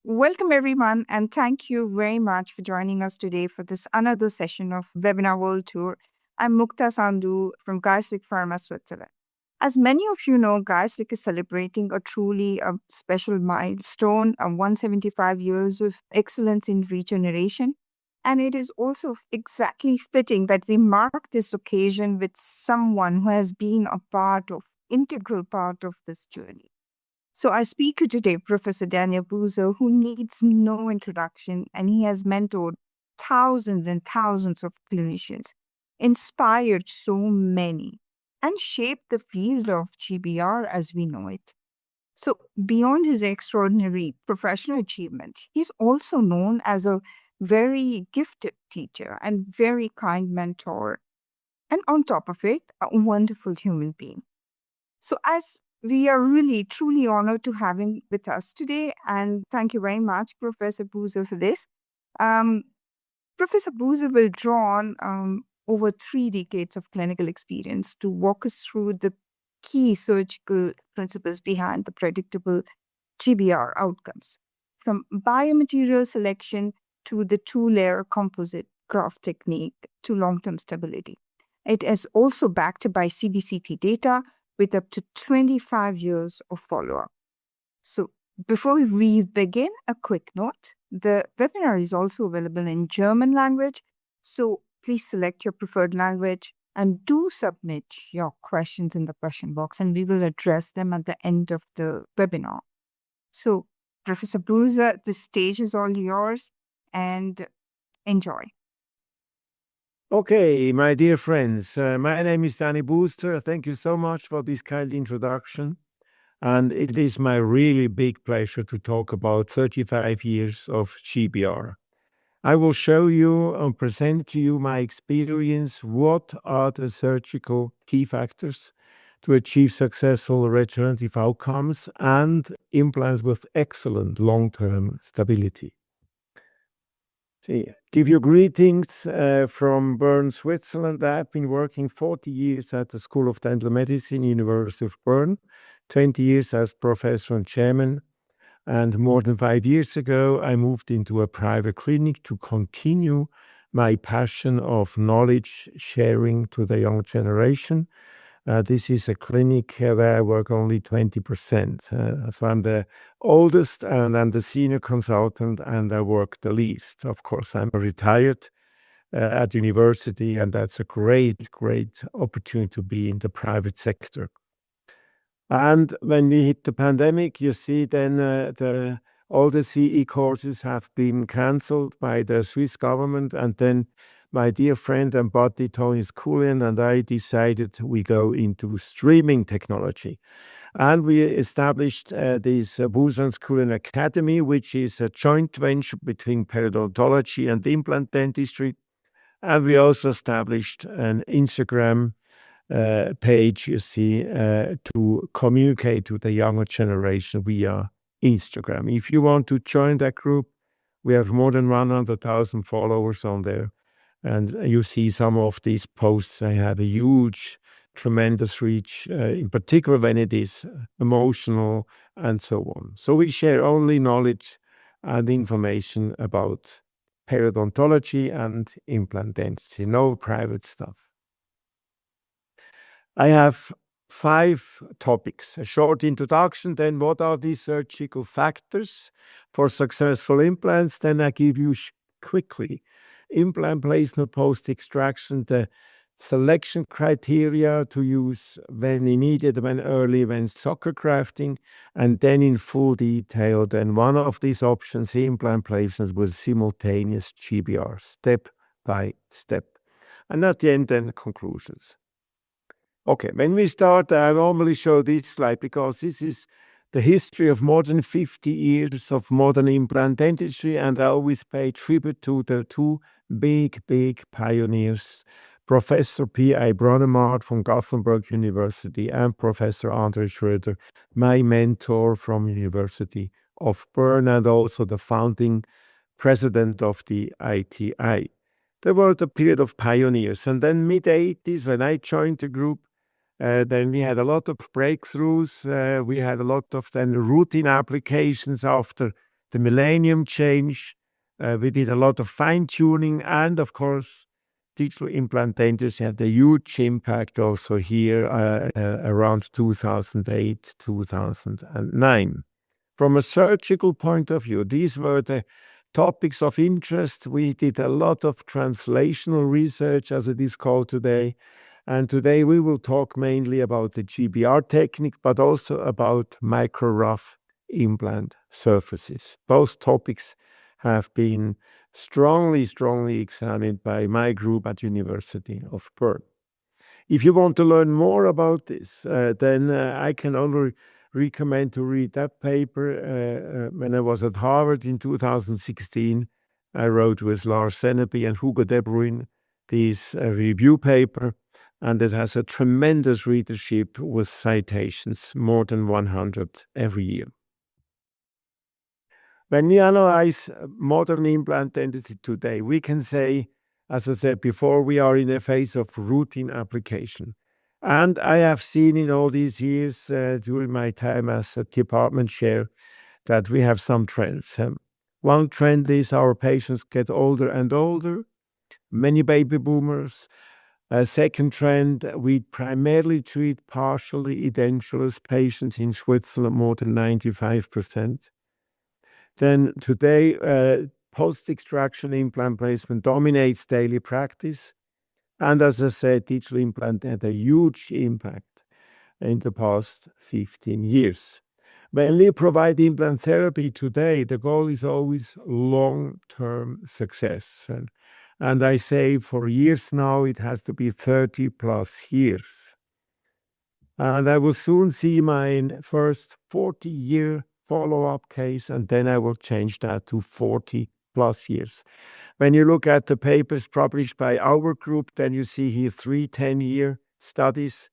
Welcome, everyone, and thank you very much for joining us today for this another session of Webinar World Tour. I'm Mukta Sandhu from Geistlich Pharma, Switzerland. As many of you know, Geistlich is celebrating a truly special milestone, 175 years of excellence in regeneration. And it is also exactly fitting that we mark this occasion with someone who has been integral part of this journey. So our speaker today, Professor Daniel Buser, who needs no introduction, and he has mentored thousands and thousands of clinicians, inspired so many, and shaped the field of GBR as we know it. So beyond his extraordinary professional achievement, he's also known as a very gifted teacher and very kind mentor. And on top of it, a wonderful human being. So as we are really truly honored to have him with us today. And thank you very much, Professor Buser, for this. Professor Buser will draw on over 3 decades of clinical experience to walk us through the key surgical principles behind the predictable GBR outcomes, from biomaterial selection to the 2-layer composite graft technique to long-term stability. It is also backed by CBCT data with up to 25 years of follow-up. So before we begin, a quick note. The webinar is also available in German language, so please select your preferred language and do submit your questions in the question box, and we will address them at the end of the webinar. So, Professor Buser, the stage is all yours, and enjoy. Okay, my dear friends, my name is Danny Buser. Thank you so much for this kind introduction. And it is my really big pleasure to talk about 35 years of GBR. I will show you and present to you my experience. What are the surgical key factors to achieve successful regenerative outcomes and implants with excellent long-term stability? Give you greetings from Bern, Switzerland. I've been working 40 years at the School of Dental Medicine, University of Bern, 20 years as professor and chairman. And more than 5 years ago, I moved into a private clinic to continue my passion of knowledge sharing to the young generation. This is a clinic where I work only 20%. So I'm the oldest and I'm the senior consultant and I work the least. Of course, I'm retired at university and that's a great opportunity to be in the private sector. And when we hit the pandemic, you see then all the CE courses have been cancelled by the Swiss government, and then my dear friend and buddy Tony Skullian and I decided we go into streaming technology. And we established this Buser and Skullian Academy, which is a joint venture between periodontology and implant dentistry. And we also established an Instagram page, you see, to communicate to the younger generation via Instagram. If you want to join that group, we have more than 100,000 followers on there. And you see some of these posts, I have a huge, tremendous reach, in particular when it is emotional and so on. So we share only knowledge and information about periodontology and implant dentistry, no private stuff. I have 5 topics, a short introduction, then what are the surgical factors for successful implants, then I give you quickly implant placement post-extraction, the selection criteria to use when immediate, when early, when soccer grafting, and then in full detail, then one of these options, implant placement with simultaneous GBR, step by step. And at the end, then conclusions. Okay, when we start, I normally show this slide because this is the history of more than 50 years of modern implant dentistry, and I always pay tribute to the 2 big pioneers, Professor P.I. Bronnemart from Gothenburg University and Professor Andre Schröder, my mentor from University of Bern and also the founding president of the ITI. There were the period of pioneers, and then mid-80s when I joined the group, then we had a lot of breakthroughs. We had a lot of then routine applications after the millennium change. We did a lot of fine-tuning, and of course, digital implant dentistry had a huge impact also here around 2008, 2009. From a surgical point of view, these were the topics of interest. We did a lot of translational research, as it is called today. And today we will talk mainly about the GBR technique, but also about micro-rough implant surfaces. Both topics have been strongly examined by my group at University of Bern. If you want to learn more about this, then I can only recommend to read that paper. When I was at Harvard in 2016, I wrote with Lars Senneby and Hugo De Bruyne this review paper, and it has a tremendous readership with citations, more than 100 every year. When we analyze modern implant dentistry today, we can say, as I said before, we are in a phase of routine application. And I have seen in all these years during my time as a department chair that we have some trends. One trend is our patients get older and older, many baby boomers. A second trend, we primarily treat partially edentulous patients in Switzerland, more than 95%. Then today, post-extraction implant placement dominates daily practice. And as I said, digital implant had a huge impact in the past 15 years. When we provide implant therapy today, the goal is always long-term success. And I say for years now, it has to be 30 plus years. And I will soon see my first 40-year follow-up case, and then I will change that to 40 plus years. When you look at the papers published by our group, then you see here 3 10-year studies,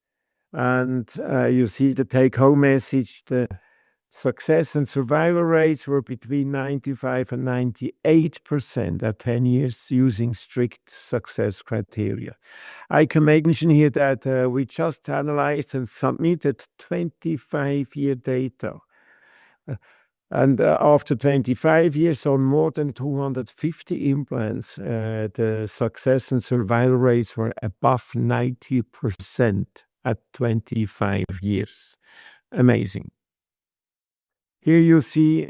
and you see the take-home message. The success and survival rates were between 95 and 98% at 10 years using strict success criteria. I can mention here that we just analyzed and submitted 25-year data. And after 25 years on more than 250 implants, the success and survival rates were above 90% at 25 years. Amazing. Here you see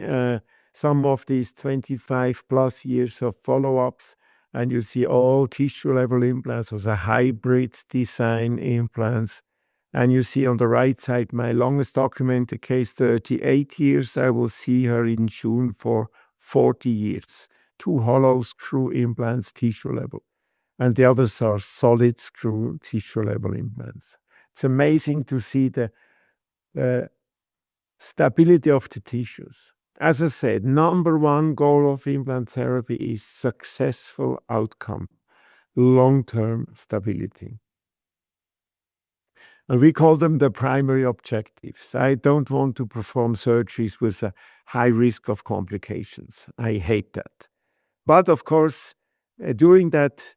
some of these 25 plus years of follow-ups, and you see all tissue level implants, also hybrid design implants. And you see on the right side, my longest documented case, 38 years. I will see her in June for 40 years. 2 hollow screw implants, tissue level. And the others are solid screw tissue level implants. It's amazing to see the stability of the tissues. As I said, number one goal of implant therapy is successful outcome, long-term stability. And we call them the primary objectives. I don't want to perform surgeries with a high risk of complications. I hate that. But of course, during that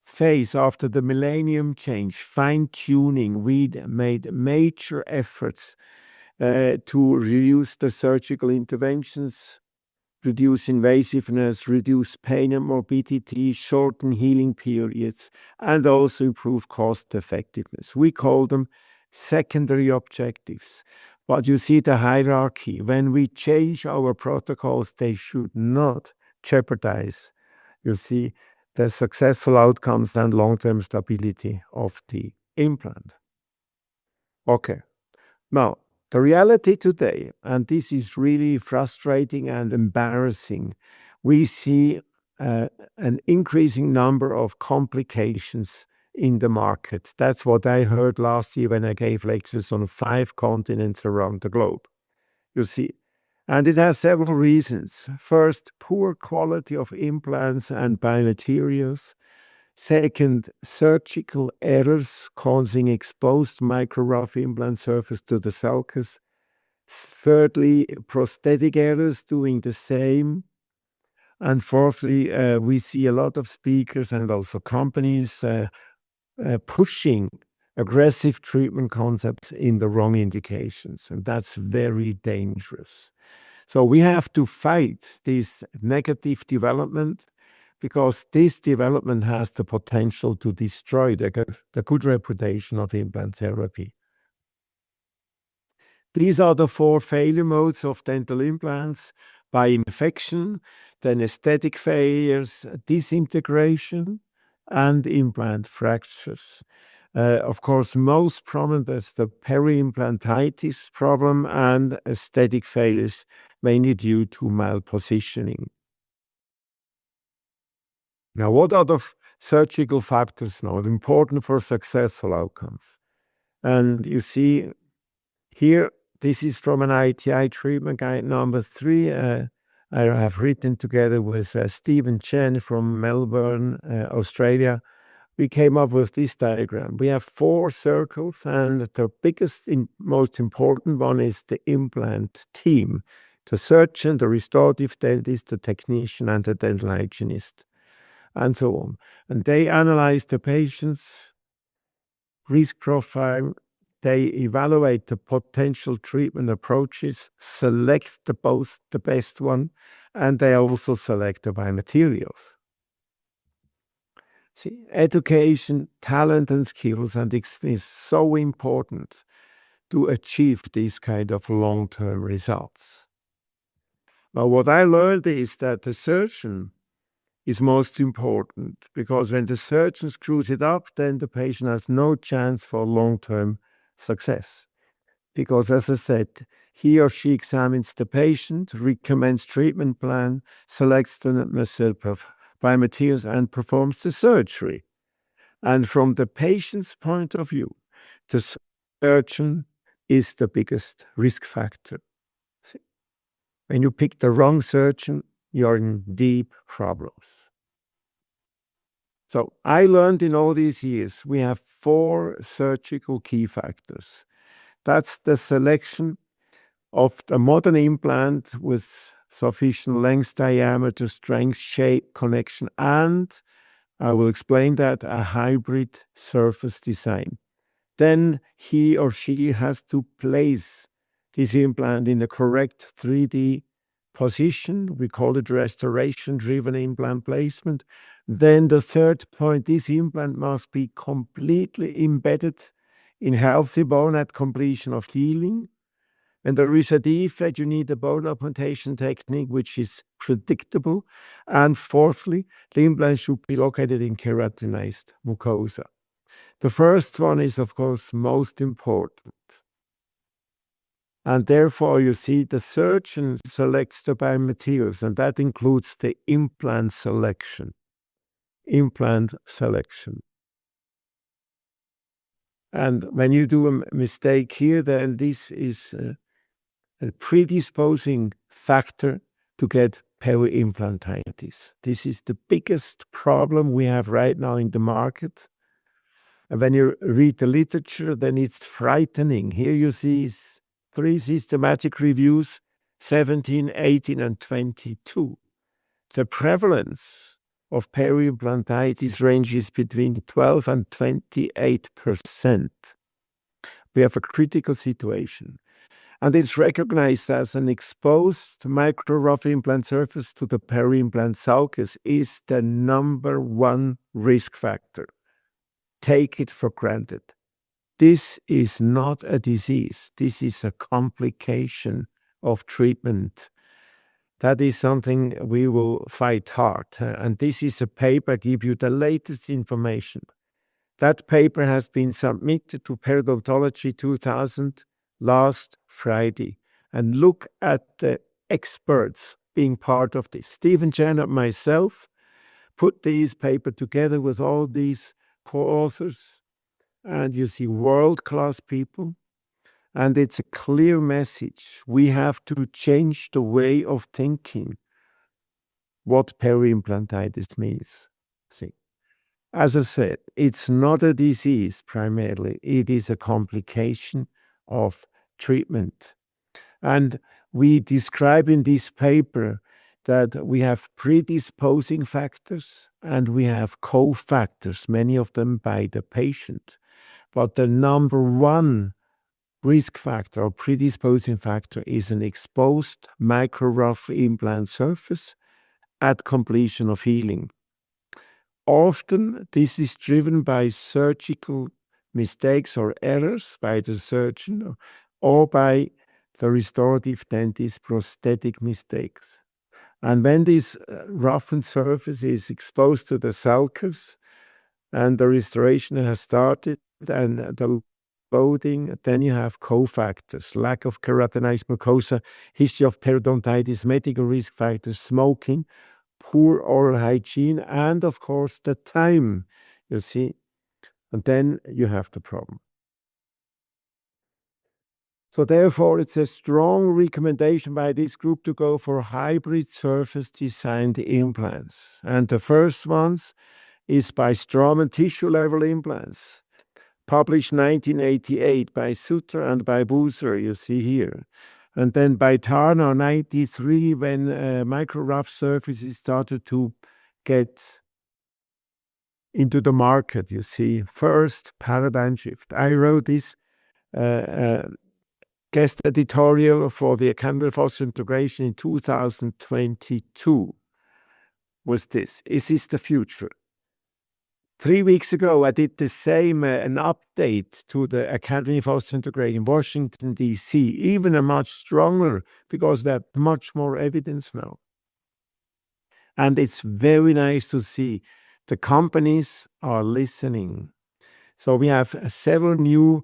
phase after the millennium change, fine-tuning, we made major efforts to reduce the surgical interventions, reduce invasiveness, reduce pain and morbidity, shorten healing periods, and also improve cost effectiveness. We call them secondary objectives. But you see the hierarchy. When we change our protocols, they should not jeopardize, you see, the successful outcomes and long-term stability of the implant. Okay. Now, the reality today, and this is really frustrating and embarrassing, we see an increasing number of complications in the market. That's what I heard last year when I gave lectures on 5 continents around the globe. You see, and it has several reasons. First, poor quality of implants and biomaterials. Second, surgical errors causing exposed micro-rough implant surface to the sulcus. Thirdly, prosthetic errors doing the same. And fourthly, we see a lot of speakers and also companies pushing aggressive treatment concepts in the wrong indications. And that's very dangerous. So we have to fight this negative development because this development has the potential to destroy the good reputation of implant therapy. These are the 4 failure modes of dental implants: by infection, then aesthetic failures, disintegration, and implant fractures. Of course, most prominent is the peri-implantitis problem and aesthetic failures, mainly due to malpositioning. Now, what are the surgical factors now important for successful outcomes? And you see here, this is from an ITI treatment guide number 3. I have written together with Stephen Chen from Melbourne, Australia. We came up with this diagram. We have 4 circles, and the biggest and most important one is the implant team: the surgeon, the restorative dentist, the technician, and the dental hygienist, and so on. And they analyze the patient's risk profile, they evaluate the potential treatment approaches, select the best one, and they also select the biomaterials. See, education, talent, and skills and is so important to achieve these kind of long-term results. Now, what I learned is that the surgeon is most important, because when the surgeon screws it up, then the patient has no chance for long-term success. Because, as I said, he or she examines the patient, recommends treatment plan, selects the biomaterials, and performs the surgery. And from the patient's point of view, the surgeon is the biggest risk factor. See? When you pick the wrong surgeon, you're in deep problems. So I learned in all these years, we have 4 surgical key factors. That's the selection of the modern implant with sufficient length, diameter, strength, shape, connection, and I will explain that, a hybrid surface design. Then he or she has to place this implant in the correct 3D position. We call it restoration-driven implant placement. Then the third point, this implant must be completely embedded in healthy bone at completion of healing. When there is a defect, you need a bone augmentation technique which is predictable. And fourthly, the implant should be located in keratinized mucosa. The first one is, of course, most important. And therefore, you see, the surgeon selects the biomaterials, and that includes the implant selection. Implant selection. And when you do a mistake here, then this is a predisposing factor to get peri-implantitis. This is the biggest problem we have right now in the market. And when you read the literature, then it's frightening. Here you see 3 systematic reviews, 17, 18, and 22. The prevalence of peri-implantitis ranges between 12 and 28%. We have a critical situation. And it's recognized as an exposed micro-rough implant surface to the peri-implant sulcus is the number 1 risk factor. Take it for granted. This is not a disease. This is a complication of treatment. That is something we will fight hard. And this is a paper, give you the latest information. That paper has been submitted to Periodontology 2000 last Friday. And look at the experts being part of this. Stephen Chen and myself put this paper together with all these co-authors. And you see world-class people. And it's a clear message. We have to change the way of thinking what peri-implantitis means. See, as I said, it's not a disease primarily. It is a complication of treatment. And we describe in this paper that we have predisposing factors and we have cofactors, many of them by the patient. But the number 1 risk factor or predisposing factor is an exposed micro-rough implant surface at completion of healing. Often, this is driven by surgical mistakes or errors by the surgeon or by the restorative dentist prosthetic mistakes. And when this roughened surface is exposed to the sulcus and the restoration has started and the loading, then you have cofactors, lack of keratinized mucosa, history of periodontitis, medical risk factors, smoking, poor oral hygiene, and of course the time, you see, and then you have the problem. So therefore, it's a strong recommendation by this group to go for hybrid surface designed implants. And the first ones is by Straumann tissue level implants, published 1988 by Sutter and by Buser, you see here. And then by Tarnow 93, when micro-rough surfaces started to get into the market, you see, first paradigm shift. I wrote this guest editorial for the Academy of Osseointegration in 2022 was this. Is this the future? 3 weeks ago, I did the same, an update to the Academy of Osseointegration in Washington, D.C., even a much stronger, because we have much more evidence now. And it's very nice to see the companies are listening. So we have several new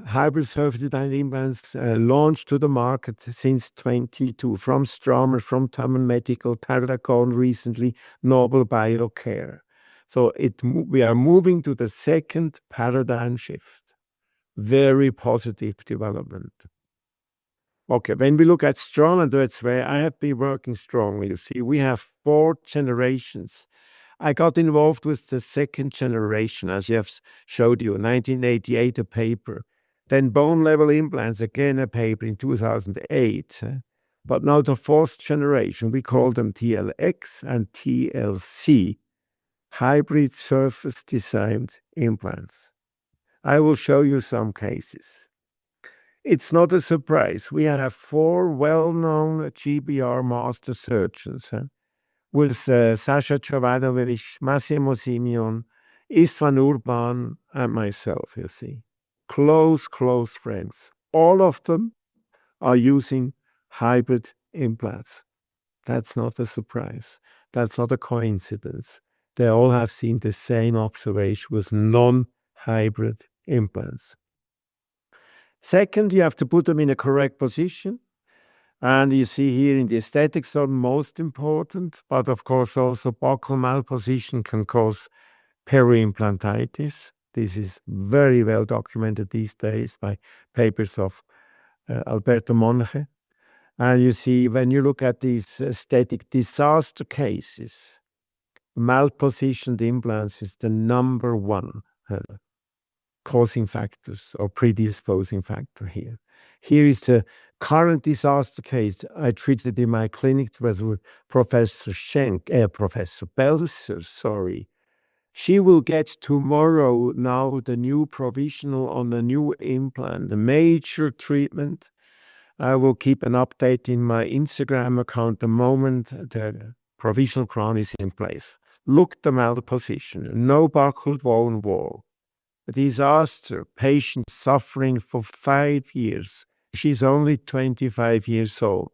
hybrid surface designed implants launched to the market since 22 from Straumann, from Taman Medical, Paragon recently, Nobel Biocare. So we are moving to the second paradigm shift. Very positive development. Okay, when we look at Straumann, that's where I have been working strongly. You see, we have 4 generations. I got involved with the second generation, as you have showed you, 1988, a paper. Then bone level implants, again a paper in 2008. But now the 4th generation, we call them TLX and TLC, hybrid surface designed implants. I will show you some cases. It's not a surprise. We have 4 well-known GBR master surgeons with Sasha Jovanovic, Massimo Simeon, Istvan Urban, and myself, you see. Close friends. All of them are using hybrid implants. That's not a surprise. That's not a coincidence. They all have seen the same observation with non-hybrid implants. Second, you have to put them in a correct position. And you see here in the aesthetics zone, most important, but of course also buccal malposition can cause peri-implantitis. This is very well documented these days by papers of Alberto Monge. And you see, when you look at these aesthetic disaster cases, malpositioned implants is the number 1 causing factors or predisposing factor here. Here is the current disaster case I treated in my clinic. It was with Professor Belser, sorry. She will get tomorrow now the new provisional on the new implant, the major treatment. I will keep an update in my Instagram account the moment the provisional crown is in place. Look the malposition, no buccal bone wall. A disaster, patient suffering for 5 years. She's only 25 years old.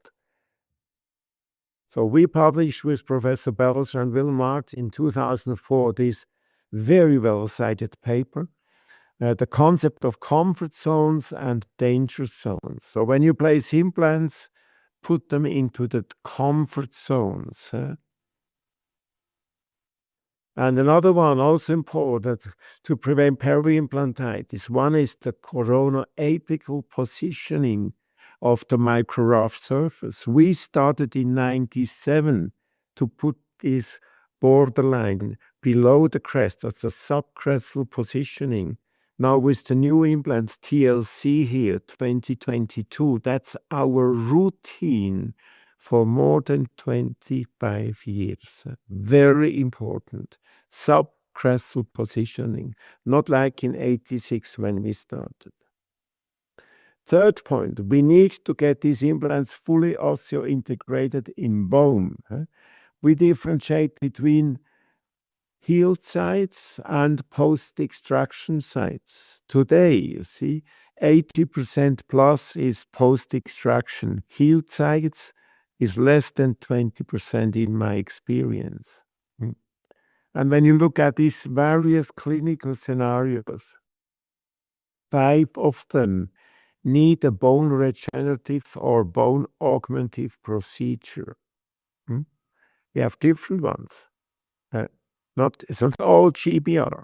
So we published with Professor Belser and Will Marks in 2004 this very well-cited paper, the concept of comfort zones and danger zones. So when you place implants, put them into the comfort zones. And another one also important to prevent peri-implantitis. One is the corona-apical positioning of the micro-rough surface. We started in 97 to put this borderline below the crest, that's a subcrestal positioning. Now with the new implants, TLC here, 2022, that's our routine for more than 25 years. Very important. Subcrestal positioning, not like in 86 when we started. Third point, we need to get these implants fully osseointegrated in bone. We differentiate between healed sites and post-extraction sites. Today, you see, 80% plus is post-extraction. Healed sites is less than 20% in my experience. And when you look at these various clinical scenarios, 5 of them need a bone regenerative or bone augmentative procedure. You have different ones. It's not all GBR.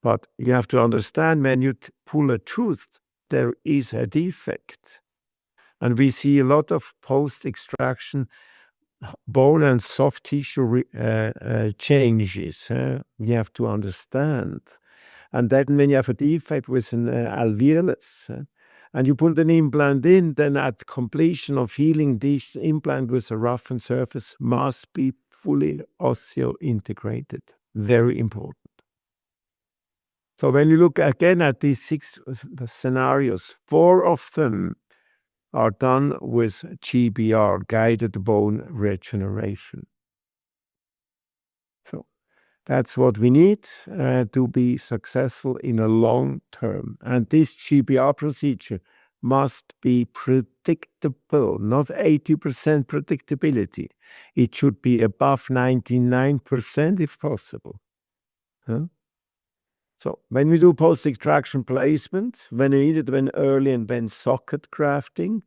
But you have to understand when you pull a tooth, there is a defect. And we see a lot of post-extraction bone and soft tissue changes. You have to understand. And then when you have a defect with an alveolus, and you put an implant in, then at completion of healing, this implant with a roughened surface must be fully osseo-integrated. Very important. So when you look again at these 6 scenarios, 4 of them are done with GBR, guided bone regeneration. So that's what we need to be successful in a long term. And this GBR procedure must be predictable, not 80% predictability. It should be above 99% if possible. So when we do post-extraction placement, when needed, when early, and when socket grafting,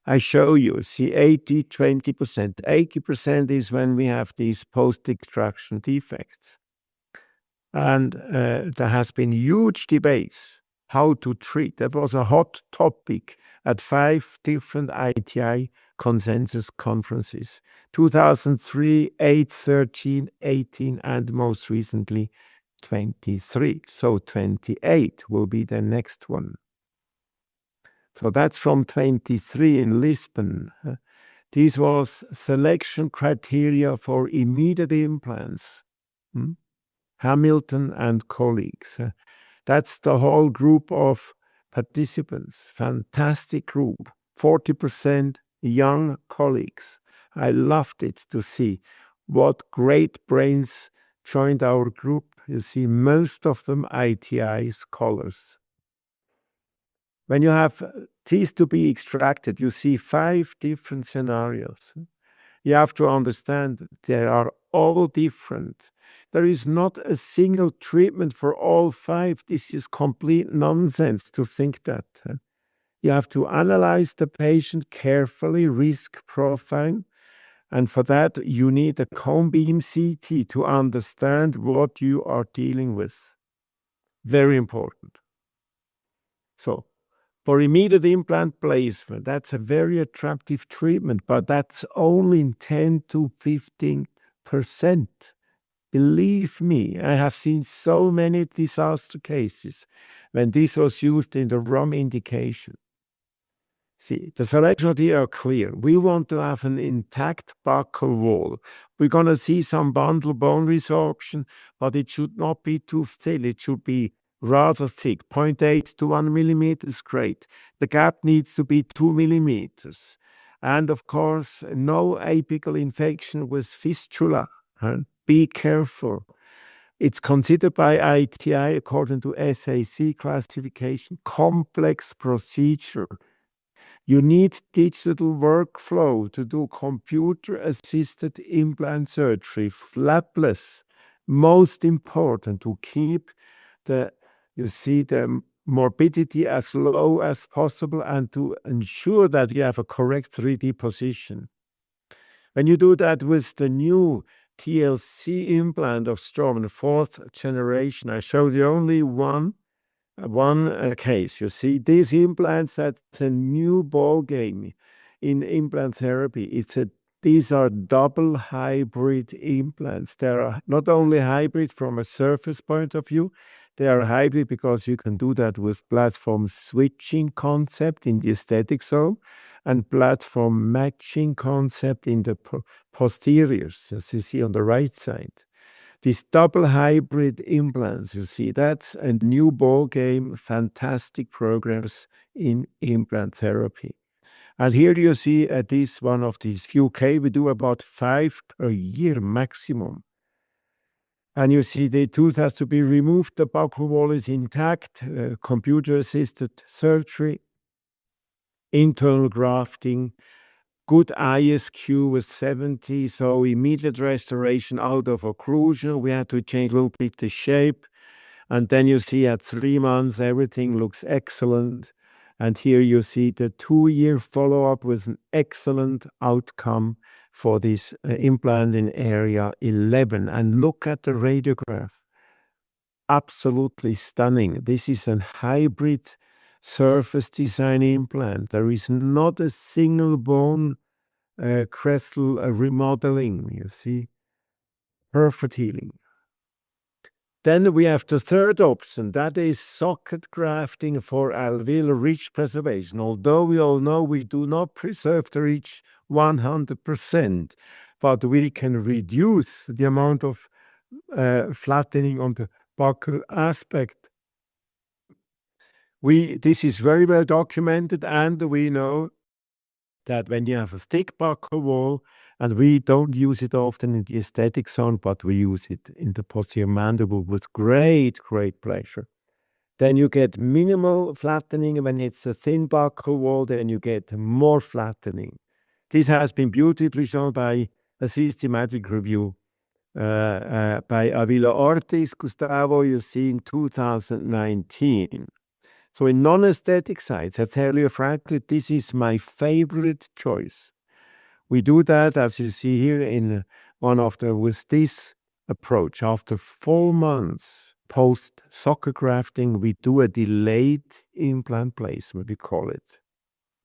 I show you, see 80, 20%. 80% is when we have these post-extraction defects. And there has been huge debates how to treat. That was a hot topic at 5 different ITI consensus conferences. 2003, 8, 13, 18, and most recently 23. So 28 will be the next one. So that's from 23 in Lisbon. This was selection criteria for immediate implants. Hamilton and colleagues. That's the whole group of participants. Fantastic group. 40% young colleagues. I loved it to see what great brains joined our group. You see, most of them ITI scholars. When you have teeth to be extracted, you see 5 different scenarios. You have to understand they are all different. There is not a single treatment for all 5. This is complete nonsense to think that. You have to analyze the patient carefully, risk profile, and for that you need a cone beam CT to understand what you are dealing with. Very important. So, for immediate implant placement, that's a very attractive treatment, but that's only 10 to 15%. Believe me, I have seen so many disaster cases when this was used in the wrong indication. See, the selection criteria are clear. We want to have an intact buccal wall. We're going to see some bundle bone resorption, but it should not be too thin. It should be rather thick. 0.8 to 1 millimeter is great. The gap needs to be 2 millimeters. And of course, no apical infection with fistula. Be careful. It's considered by ITI, according to SAC classification, complex procedure. You need digital workflow to do computer-assisted implant surgery, flapless. Most important to keep the morbidity as low as possible and to ensure that you have a correct 3D position. When you do that with the new TLC implant of Straumann, 4th generation, I showed you only one case. You see, these implants, that's a new ball game in implant therapy. These are double hybrid implants. They are not only hybrid from a surface point of view, they are hybrid because you can do that with platform switching concept in the aesthetic zone and platform matching concept in the posteriors, as you see on the right side. These double hybrid implants, you see, that's a new ball game, fantastic progress in implant therapy. And here you see this one of these UK, we do about 5 per year maximum. And you see the tooth has to be removed, the buccal wall is intact, computer-assisted surgery, internal grafting, good ISQ was 70, so immediate restoration out of occlusion. We had to change a little bit the shape. And then you see at 3 months, everything looks excellent. And here you see the 2-year follow-up was an excellent outcome for this implant in area 11. And look at the radiograph. Absolutely stunning. This is a hybrid surface design implant. There is not a single bone crestal remodeling, you see. Perfect healing. Then we have the third option, that is socket grafting for alveolar ridge preservation. Although we all know we do not preserve the ridge 100%, but we can reduce the amount of flattening on the buccal aspect. This is very well documented, and we know that when you have a thick buccal wall, and we don't use it often in the aesthetic zone, but we use it in the posterior mandible with great pleasure. Then you get minimal flattening. When it's a thin buccal wall, then you get more flattening. This has been beautifully shown by a systematic review by Avila Ortiz, Gustavo, you see in 2019. So in non-aesthetic sites, I tell you frankly, this is my favorite choice. We do that, as you see here, in with this approach. After 4 months post socket grafting, we do a delayed implant placement, we call it.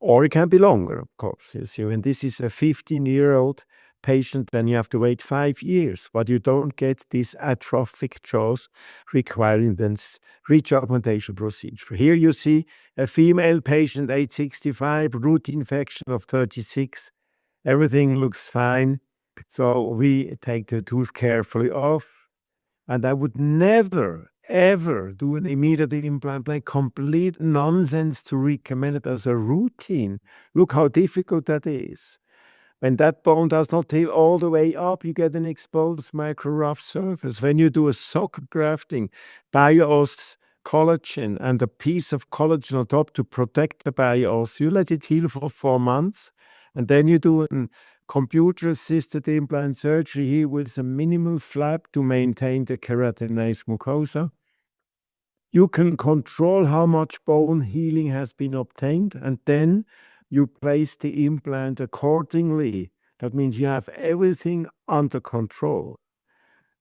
Or it can be longer, of course. You see, when this is a 15-year-old patient, then you have to wait 5 years, but you don't get this atrophic jaws requiring this ridge augmentation procedure. Here you see a female patient, age 65, root infection of 36. Everything looks fine. So we take the tooth carefully off. And I would never, ever do an immediate implant, like complete nonsense to recommend it as a routine. Look how difficult that is. When that bone does not heal all the way up, you get an exposed micro rough surface. When you do a socket grafting, Bio-Oss collagen and a piece of collagen on top to protect the Bio-Oss, you let it heal for 4 months, and then you do a computer-assisted implant surgery here with a minimal flap to maintain the keratinized mucosa. You can control how much bone healing has been obtained, and then you place the implant accordingly. That means you have everything under control.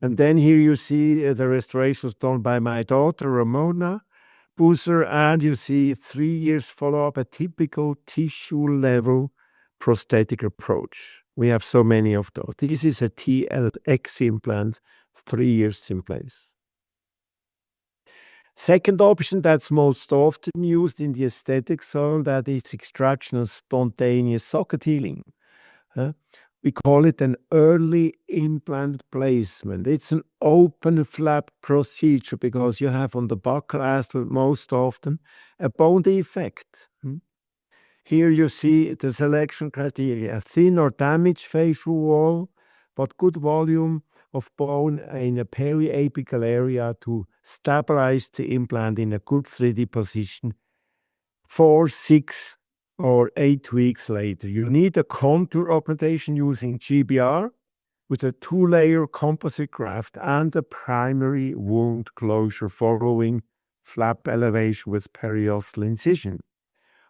And then here you see the restorations done by my daughter, Ramona Busser, and you see 3 years follow-up, a typical tissue-level prosthetic approach. We have so many of those. This is a TLX implant, 3 years in place. Second option that's most often used in the aesthetic zone, that is extraction of spontaneous socket healing. We call it an early implant placement. It's an open flap procedure because you have on the buccal aspect most often a bone defect. Here you see the selection criteria, a thin or damaged facial wall, but good volume of bone in a periapical area to stabilize the implant in a good 3D position 4, 6, or 8 weeks later. You need a contour augmentation using GBR with a 2-layer composite graft and a primary wound closure following flap elevation with periosteal incision.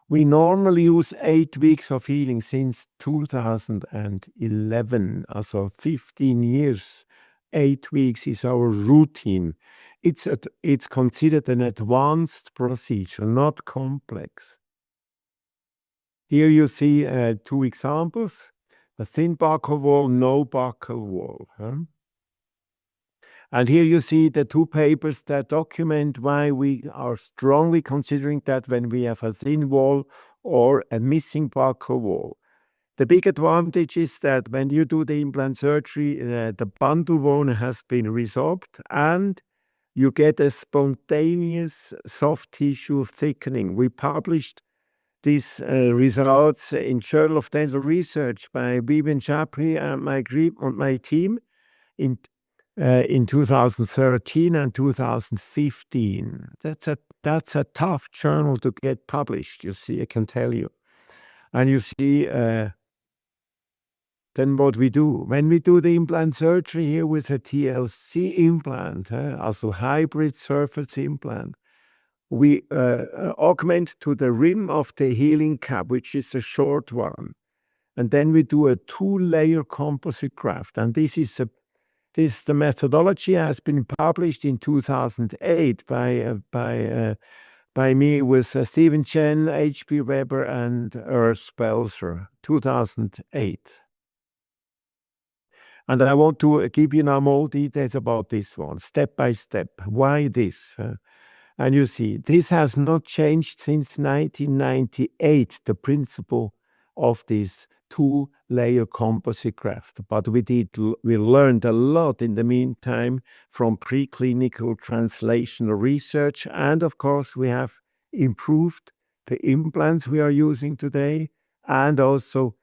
We normally use 8 weeks of healing since 2011, also 15 years. 8 weeks is our routine. It's considered an advanced procedure, not complex. Here you see 2 examples, a thin buccal wall, no buccal wall. And here you see the 2 papers that document why we are strongly considering that when we have a thin wall or a missing buccal wall. The big advantage is that when you do the implant surgery, the bundle bone has been resorbed and you get a spontaneous soft tissue thickening. We published these results in Journal of Dental Research by Vivian Chapri and my team in 2013 and 2015. That's a tough journal to get published, you see, I can tell you. And you see, then what we do. When we do the implant surgery here with a TLC implant, also hybrid surface implant, we augment to the rim of the healing cap, which is a short one. And then we do a 2-layer composite graft. And the methodology has been published in 2008 by me with Stephen Chen, H.P. Weber, and Urs Belzer, 2008. And I want to give you now more details about this one, step by step. Why this? And you see, this has not changed since 1998, the principle of this 2-layer composite graft. But we learned a lot in the meantime from preclinical translational research. And of course, we have improved the implants we are using today and also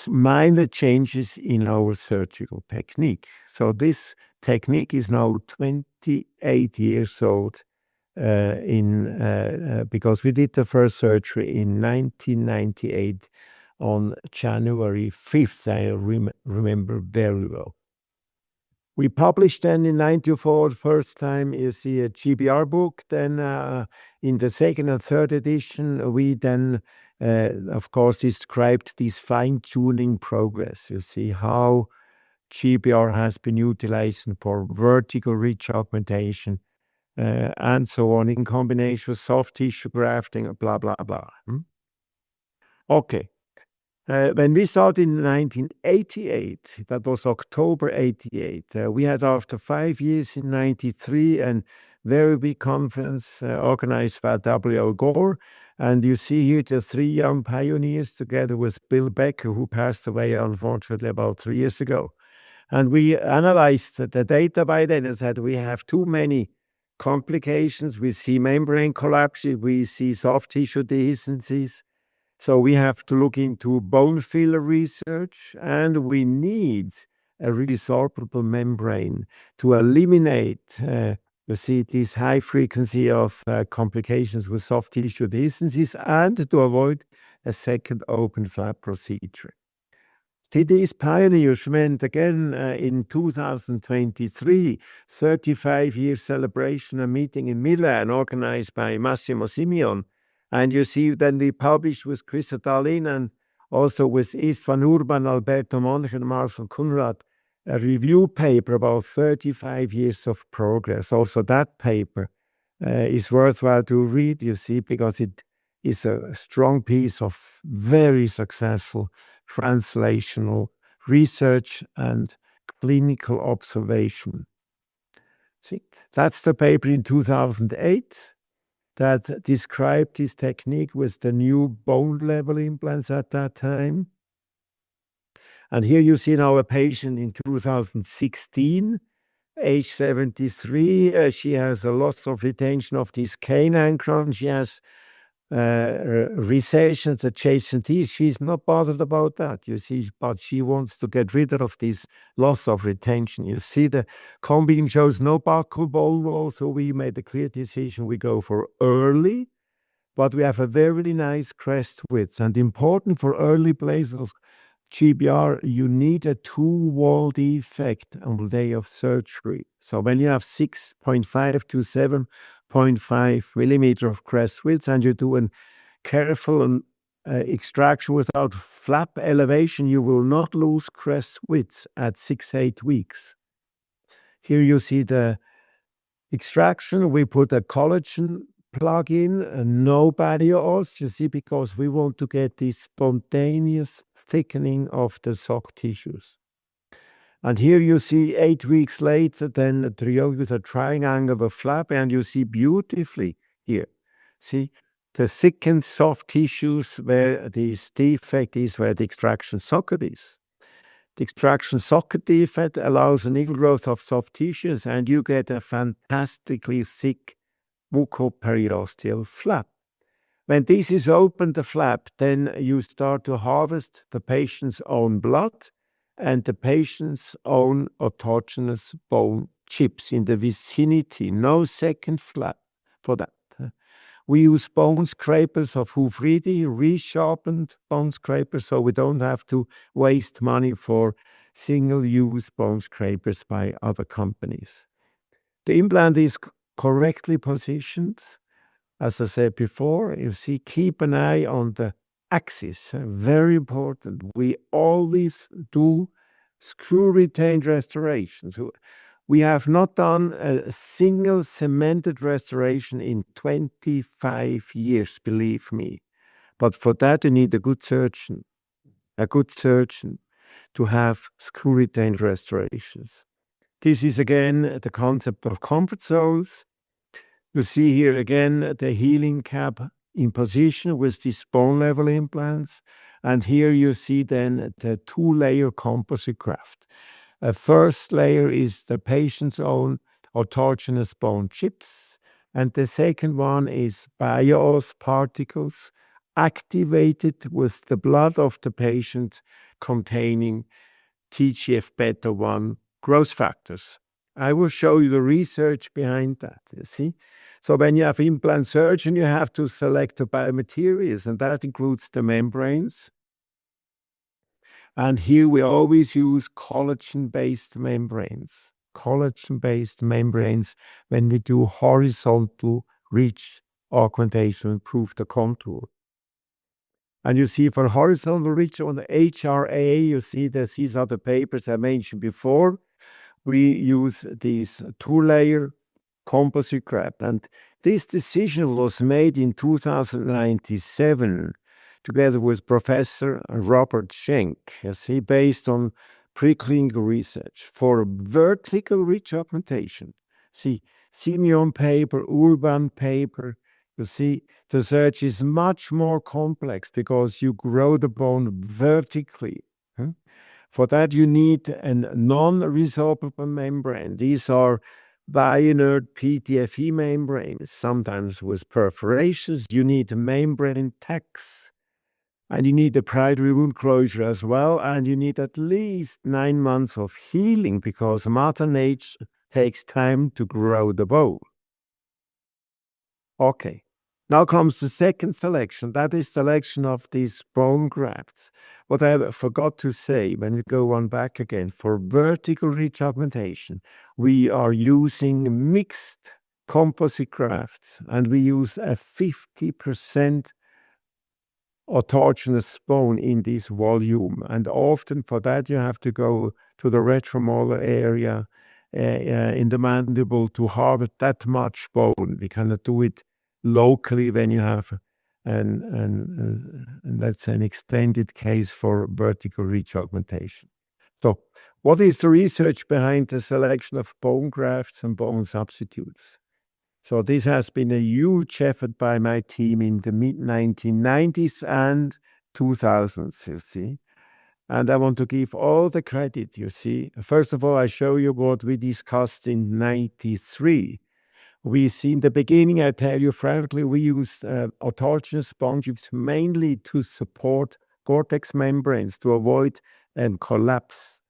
minor changes in our surgical technique. So this technique is now 28 years old because we did the first surgery in 1998 on January 5th, I remember very well. We published then in 1994 the first time, you see, a GBR book. Then in the second and third edition, we then, of course, described this fine-tuning progress. You see how GBR has been utilized for vertical ridge augmentation and so on, in combination with soft tissue grafting, blah, blah, blah. Okay. When we started in 1988, that was October 88, we had after 5 years in 93 a very big conference organized by W.O. Gore. And you see here the 3 young pioneers together with Bill Becker, who passed away unfortunately about 3 years ago. And we analyzed the data by then and said we have too many complications. We see membrane collapse, we see soft tissue dehiscencies. So we have to look into bone filler research, and we need a resorbable membrane to eliminate, you see, this high frequency of complications with soft tissue dehiscencies and to avoid a second open flap procedure. These pioneers went again in 2023, 35-year celebration, a meeting in Milan organized by Massimo Simeon. And you see, then we published with Chris Dalin and also with Istvan Urban, Alberto Monch, and Marcel Kunrad, a review paper about 35 years of progress. Also, that paper is worthwhile to read, you see, because it is a strong piece of very successful translational research and clinical observation. See, that's the paper in 2008. That described this technique with the new bone level implants at that time. And here you see now a patient in 2016, age 73. She has a loss of retention of this canine crown. She has recessions adjacent teeth. She's not bothered about that, you see, but she wants to get rid of this loss of retention. You see, the cone beam shows no buccal bone wall, so we made a clear decision. We go for early, but we have a very nice crest width. And important for early placement of GBR, you need a 2-wall defect on the day of surgery. So when you have 6.5 to 7.5 millimeter of crest width and you do a careful extraction without flap elevation, you will not lose crest width at 6-8 weeks. Here you see the extraction. We put a collagen plug in, no barrier-oss, you see, because we want to get this spontaneous thickening of the soft tissues. And here you see 8 weeks later, then a trio with a triangular flap, and you see beautifully here. See, the thickened soft tissues where this defect is, where the extraction socket is. The extraction socket defect allows an ingrowth of soft tissues, and you get a fantastically thick mucoperiosteal flap. When this is open, the flap, then you start to harvest the patient's own blood and the patient's own autogenous bone chips in the vicinity. No second flap for that. We use bone scrapers of Hufridi, resharpened bone scrapers, so we don't have to waste money for single-use bone scrapers by other companies. The implant is correctly positioned. As I said before, you see, keep an eye on the axis. Very important. We always do screw retained restorations. We have not done a single cemented restoration in 25 years, believe me. But for that, you need a good surgeon to have screw retained restorations. This is again the concept of comfort zones. You see here again the healing cap in position with these bone level implants. And here you see then the 2-layer composite graft. A first layer is the patient's own autogenous bone chips. And the second one is Bio-Oss particles activated with the blood of the patient containing TGF-beta 1 growth factors. I will show you the research behind that, you see. So when you have implant surgeon, you have to select the biomaterials, and that includes the membranes. And here we always use collagen-based membranes. Collagen-based membranes when we do horizontal ridge augmentation, improve the contour. And you see for horizontal ridge on the HRA, you see that these are the papers I mentioned before. We use this 2-layer composite graft. And this decision was made in 2097 together with Professor Robert Schenk, you see, based on preclinical research for vertical ridge augmentation. See, Simeon paper, Urban paper, you see, the search is much more complex because you grow the bone vertically. For that, you need a non-resorbable membrane. These are bi-inert PTFE membranes, sometimes with perforations. You need membrane tacks, and you need a primary wound closure as well, and you need at least 9 months of healing because Mother Nature takes time to grow the bone. Okay. Now comes the second selection. That is selection of these bone grafts. What I forgot to say when we go on back again, for vertical ridge augmentation, we are using mixed composite grafts, and we use a 50% autogenous bone in this volume. And often for that, you have to go to the retromolar area in the mandible to harvest that much bone. We cannot do it locally when you have that's an extended case for vertical ridge augmentation. So what is the research behind the selection of bone grafts and bone substitutes? So this has been a huge effort by my team in the mid-1990s and 2000s, you see. And I want to give all the credit, you see. First of all, I show you what we discussed in 93. We see in the beginning, I tell you frankly, we used autogenous bone chips mainly to support cortex membranes to avoid collapse.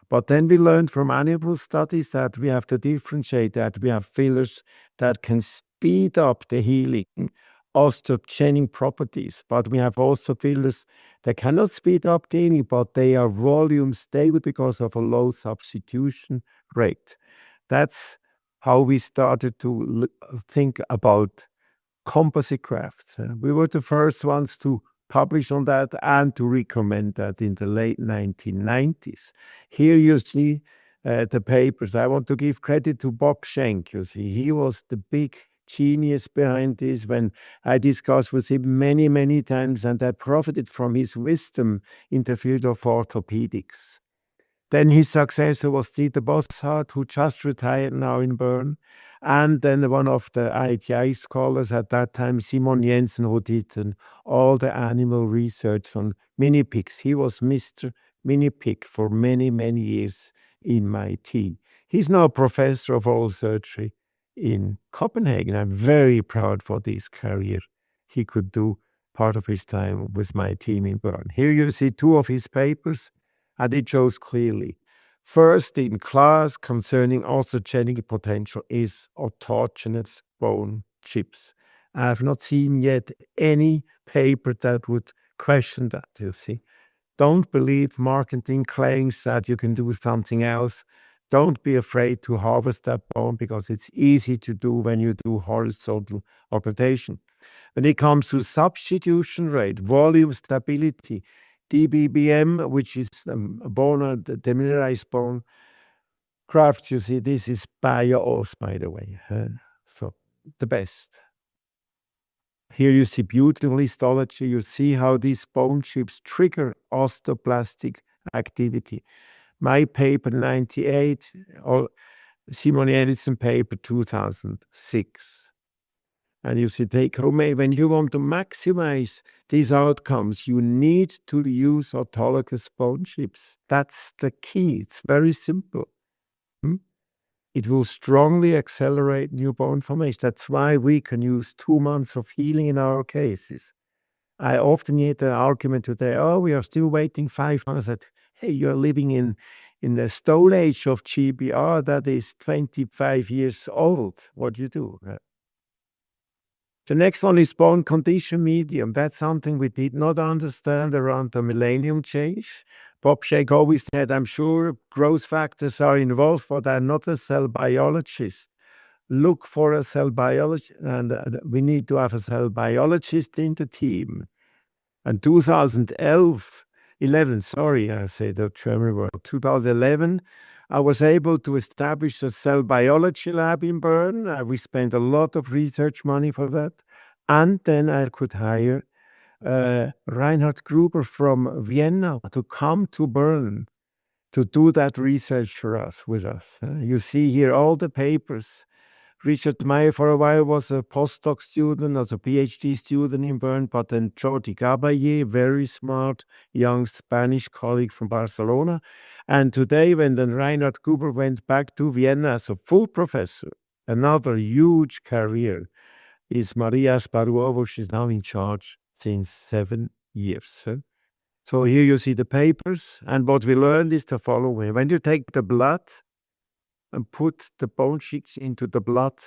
But then we learned from animal studies that we have to differentiate, that we have fillers that can speed up the healing, osteogenic properties. But we have also fillers that cannot speed up the healing, but they are volume stable because of a low substitution rate. That's how we started to think about composite grafts. We were the first ones to publish on that and to recommend that in the late 1990s. Here you see the papers. I want to give credit to Bob Schenk. You see, he was the big genius behind this when I discussed with him many, many times, and I profited from his wisdom in the field of orthopedics. Then his successor was Dieter Bosshardt, who just retired now in Bern. And then one of the ITI scholars at that time, Simon Jensen, who did all the animal research on mini pigs. He was Mr. Mini Pig for many, many years in my team. He's now a professor of oral surgery in Copenhagen. I'm very proud for this career he could do part of his time with my team in Bern. Here you see two of his papers, and it shows clearly. First in class concerning osteogenic potential is autogenous bone chips. I have not seen yet any paper that would question that, you see. Don't believe marketing claims that you can do something else. Don't be afraid to harvest that bone because it's easy to do when you do horizontal augmentation. When it comes to substitution rate, volume stability, DBBM, which is a bone, the demineralized bone graft, you see, this is Bio-Oss, by the way. So the best. Here you see beautiful histology. You see how these bone chips trigger osteoblastic activity. My paper 98, or Simon Edison paper 2006. And you see, take home, when you want to maximize these outcomes, you need to use autologous bone chips. That's the key. It's very simple. It will strongly accelerate new bone formation. That's why we can use 2 months of healing in our cases. I often hear the argument today, oh, we are still waiting 5 months. That, hey, you're living in the stone age of GBR that is 25 years old. What do you do? The next one is bone condition medium. That's something we did not understand around the millennium change. Bob Shake always said, I'm sure growth factors are involved, but I'm not a cell biologist. Look for a cell biologist, and we need to have a cell biologist in the team. And 2011, sorry, I say the German word, 2011, I was able to establish a cell biology lab in Bern. We spent a lot of research money for that. And then I could hire Reinhard Gruber from Vienna to come to Bern to do that research for us, with us. You see here all the papers. Richard Meyer for a while was a postdoc student, as a PhD student in Bern, but then Jordi Gabaye, very smart young Spanish colleague from Barcelona. And today, when then Reinhard Gruber went back to Vienna as a full professor, another huge career, is Maria Sparuovo. She's now in charge since 7 years. So here you see the papers, and what we learned is the following. When you take the blood and put the bone chicks into the blood,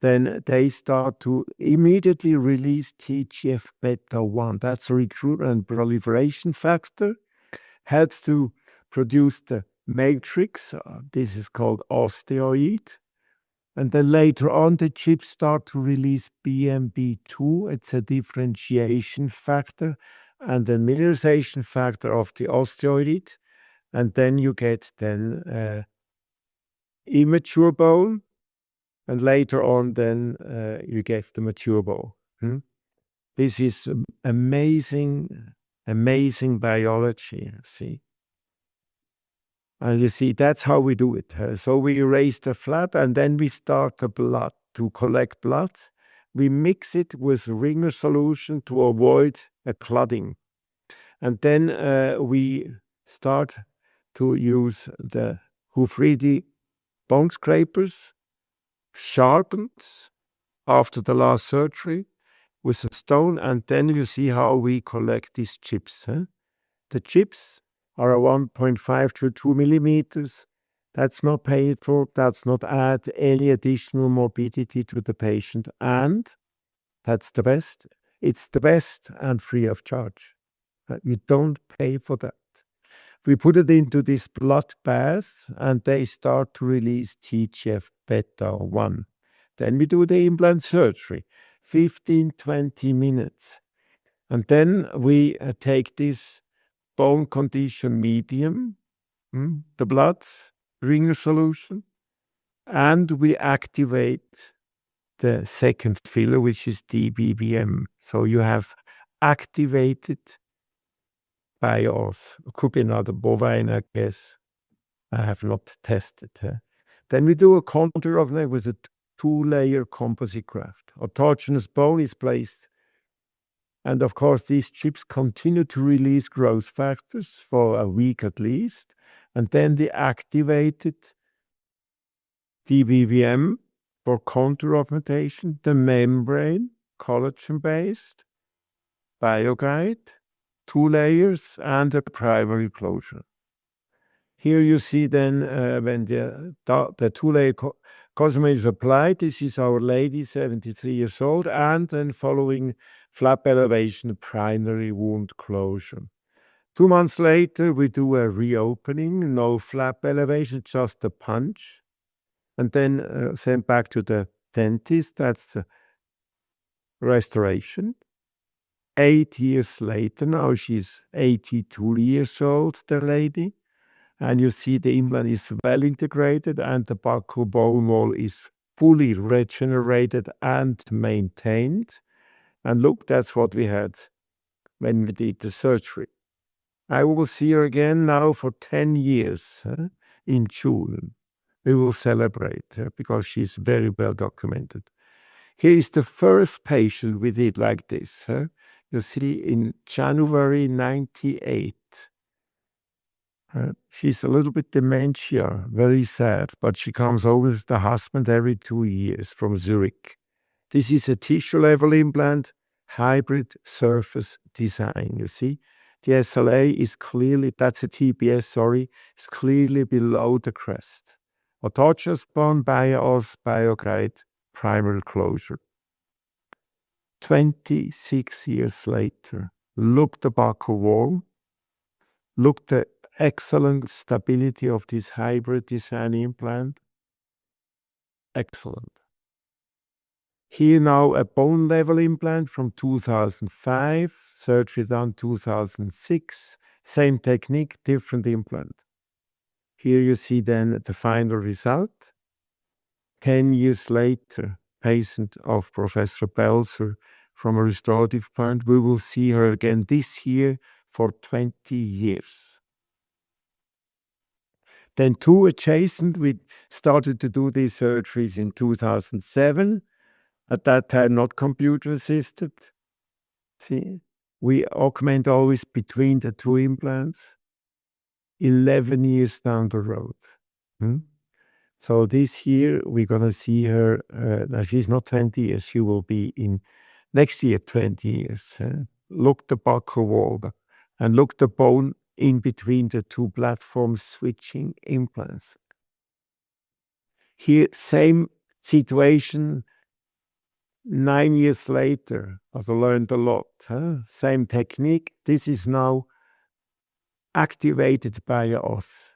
then they start to immediately release TGF-beta 1. That's a recruitment and proliferation factor. Helps to produce the matrix. This is called osteoid. And then later on, the chips start to release BMP2. It's a differentiation factor and the mineralization factor of the osteoid. And then you get immature bone, and later on then you get the mature bone. This is amazing biology, see. And you see, that's how we do it. So we erase the flap, and then we start the blood, to collect blood. We mix it with ringer solution to avoid a clotting. And then we start to use the Hufredi bone scrapers, sharpened after the last surgery with a stone, and then you see how we collect these chips. The chips are 1.5 to 2 millimeters. That's not paid for, that's not add any additional morbidity to the patient, and that's the best. It's the best and free of charge. You don't pay for that. We put it into this blood bath, and they start to release TGF-beta 1. Then we do the implant surgery, 15-20 minutes. And then we take this bone condition medium, the blood, ringer solution, and we activate the second filler, which is DBBM. So you have activated Bio-Oss. Could be another bovine, I guess. I have not tested. Then we do a contour of with a two-layer composite graft. Autogenous bone is placed. And of course, these chips continue to release growth factors for a week at least. And then the activated DBBM for contour augmentation, the membrane, collagen-based, BioGuide, 2 layers, and a primary closure. Here you see then when the 2-layer cosmetic is applied, this is our lady, 73 years old, and then following flap elevation, primary wound closure. 2 months later, we do a reopening, no flap elevation, just a punch, and then sent back to the dentist. That's the restoration. 8 years later, now she's 82 years old, the lady. And you see the implant is well integrated and the buccal bone wall is fully regenerated and maintained. And look, that's what we had when we did the surgery. I will see her again now for 10 years in June. We will celebrate because she's very well documented. Here is the first patient we did like this. You see in January 98. She's a little bit dementia, very sad, but she comes over with the husband every 2 years from Zurich. This is a tissue level implant, hybrid surface design, you see. The SLA is clearly, that's a TBS, sorry, is clearly below the crest. Autogenous bone, Bio-Oss, BioGuide, primary closure. 26 years later, look the buccal wall, look the excellent stability of this hybrid design implant. Excellent. Here now a bone level implant from 2005, surgery done 2006, same technique, different implant. Here you see then the final result. 10 years later, patient of Professor Belzer from a restorative plant. We will see her again this year for 20 years. Then 2 adjacent, we started to do these surgeries in 2007. At that time, not computer assisted. See, we augment always between the 2 implants. 11 years down the road. So this year, we're going to see her, now she's not 20 years, she will be in next year 20 years. Look the buccal wall and look the bone in between the 2 platforms switching implants. Here, same situation 9 years later. I've learned a lot. Same technique. This is now activated Bio-Oss.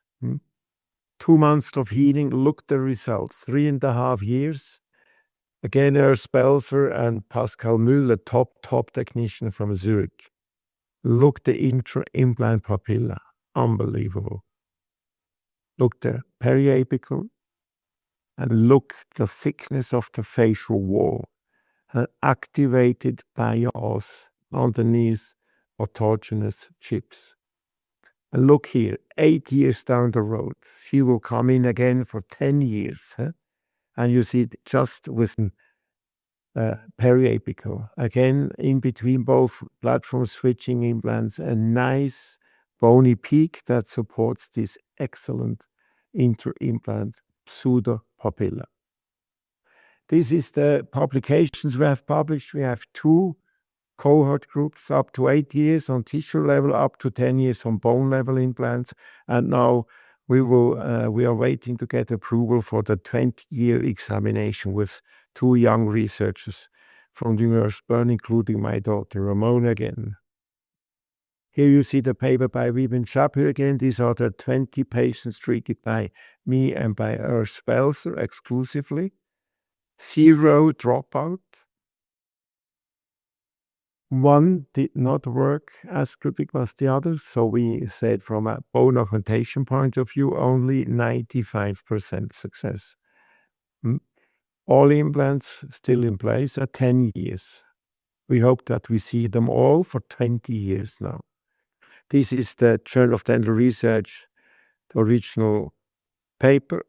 2 months of healing. Look the results. 3.5 years. Again, Urs Belzer and Pascal Müller, top technician from Zurich. Look the intra-implant papilla. Unbelievable. Look the periapical. And look the thickness of the facial wall. Activated Bio-Oss underneath autogenous chips. And look here, 8 years down the road, she will come in again for 10 years. And you see just with periapical, again in between both platform switching implants, a nice bony peak that supports this excellent inter-implant pseudo-papilla. This is the publications we have published. We have 2 cohort groups up to 8 years on tissue level, up to 10 years on bone level implants. And now we are waiting to get approval for the 20-year examination with 2 young researchers from the University of Bern, including my daughter Ramona again. Here you see the paper by Wieben Schapir again. These are the 20 patients treated by me and by Urs Belzer exclusively. 0 dropout. 1 did not work as good as the others. So we said from a bone augmentation point of view, only 95% success. All implants still in place at 10 years. We hope that we see them all for 20 years now. This is the Journal of Dental Research, the original paper.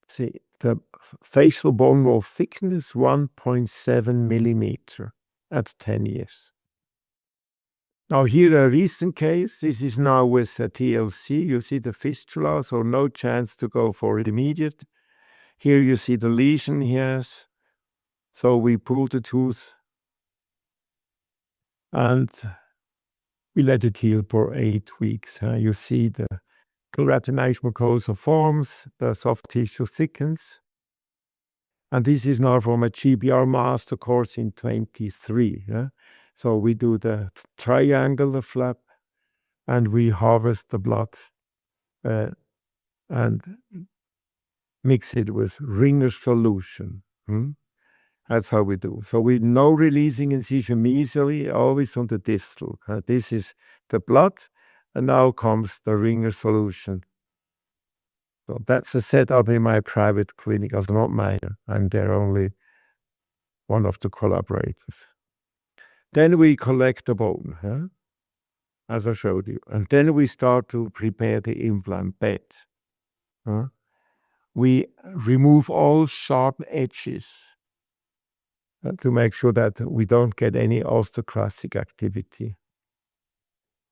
See, the facial bone wall thickness 1.7 millimeter at 10 years. Now here a recent case, this is now with a TLC, you see the fistula, so no chance to go for it immediate. Here you see the lesion he has, so we pull the tooth and we let it heal for 8 weeks. You see the keratinized mucosa forms, the soft tissue thickens. And this is now from a GBR master course in 23. So we do the triangular flap and we harvest the blood and mix it with Ringer solution. That's how we do. So we no releasing incision mesially, always on the distal. This is the blood, and now comes the Ringer solution. So that's the setup in my private clinic, also not mine. I'm there only one of the collaborators. Then we collect the bone, as I showed you. And then we start to prepare the implant bed. We remove all sharp edges to make sure that we don't get any osteoclastic activity.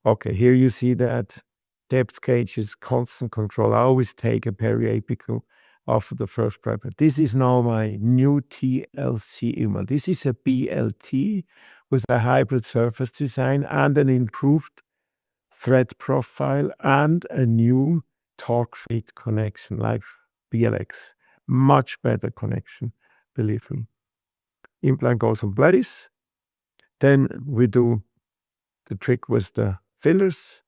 Okay, here you see that depth gauge is constant control. I always take a periapical after the first prep. This is now my new TLC implant. This is a BLT with a hybrid surface design and an improved thread profile and a new torque fit connection like BLX. Much better connection, believe me. Implant goes on Bladis. Then we do the trick with the fillers,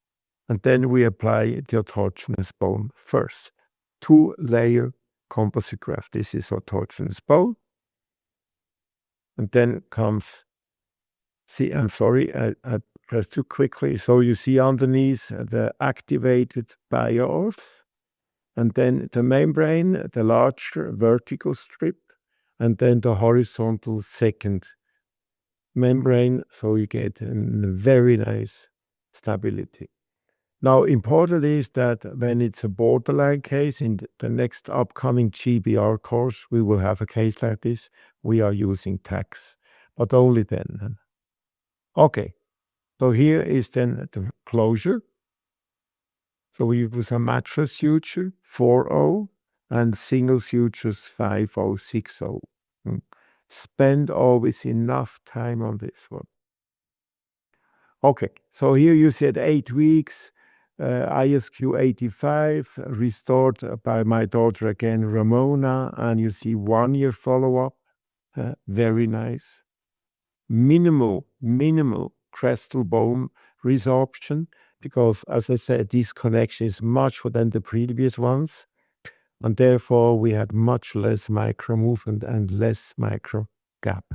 and then we apply the autogenous bone first. 2-layer composite graft. This is autogenous bone. And then comes, I'm sorry, I pressed too quickly. So you see underneath the activated Bio-Oss, and then the membrane, the larger vertical strip, and then the horizontal second membrane, so you get a very nice stability. Now, important is that when it's a borderline case, in the next upcoming GBR course, we will have a case like this. We are using tax, but only then. Okay, so here is then the closure. So we use a mattress suture, 4-0, and single sutures, 5-0, 6-0. Spend always enough time on this one. Okay, so here you said 8 weeks, ISQ 85, restored by my daughter again, Ramona, and you see 1-year follow-up, very nice. Minimal crestal bone resorption, because as I said, this connection is much more than the previous ones, and therefore we had much less micro movement and less micro gap.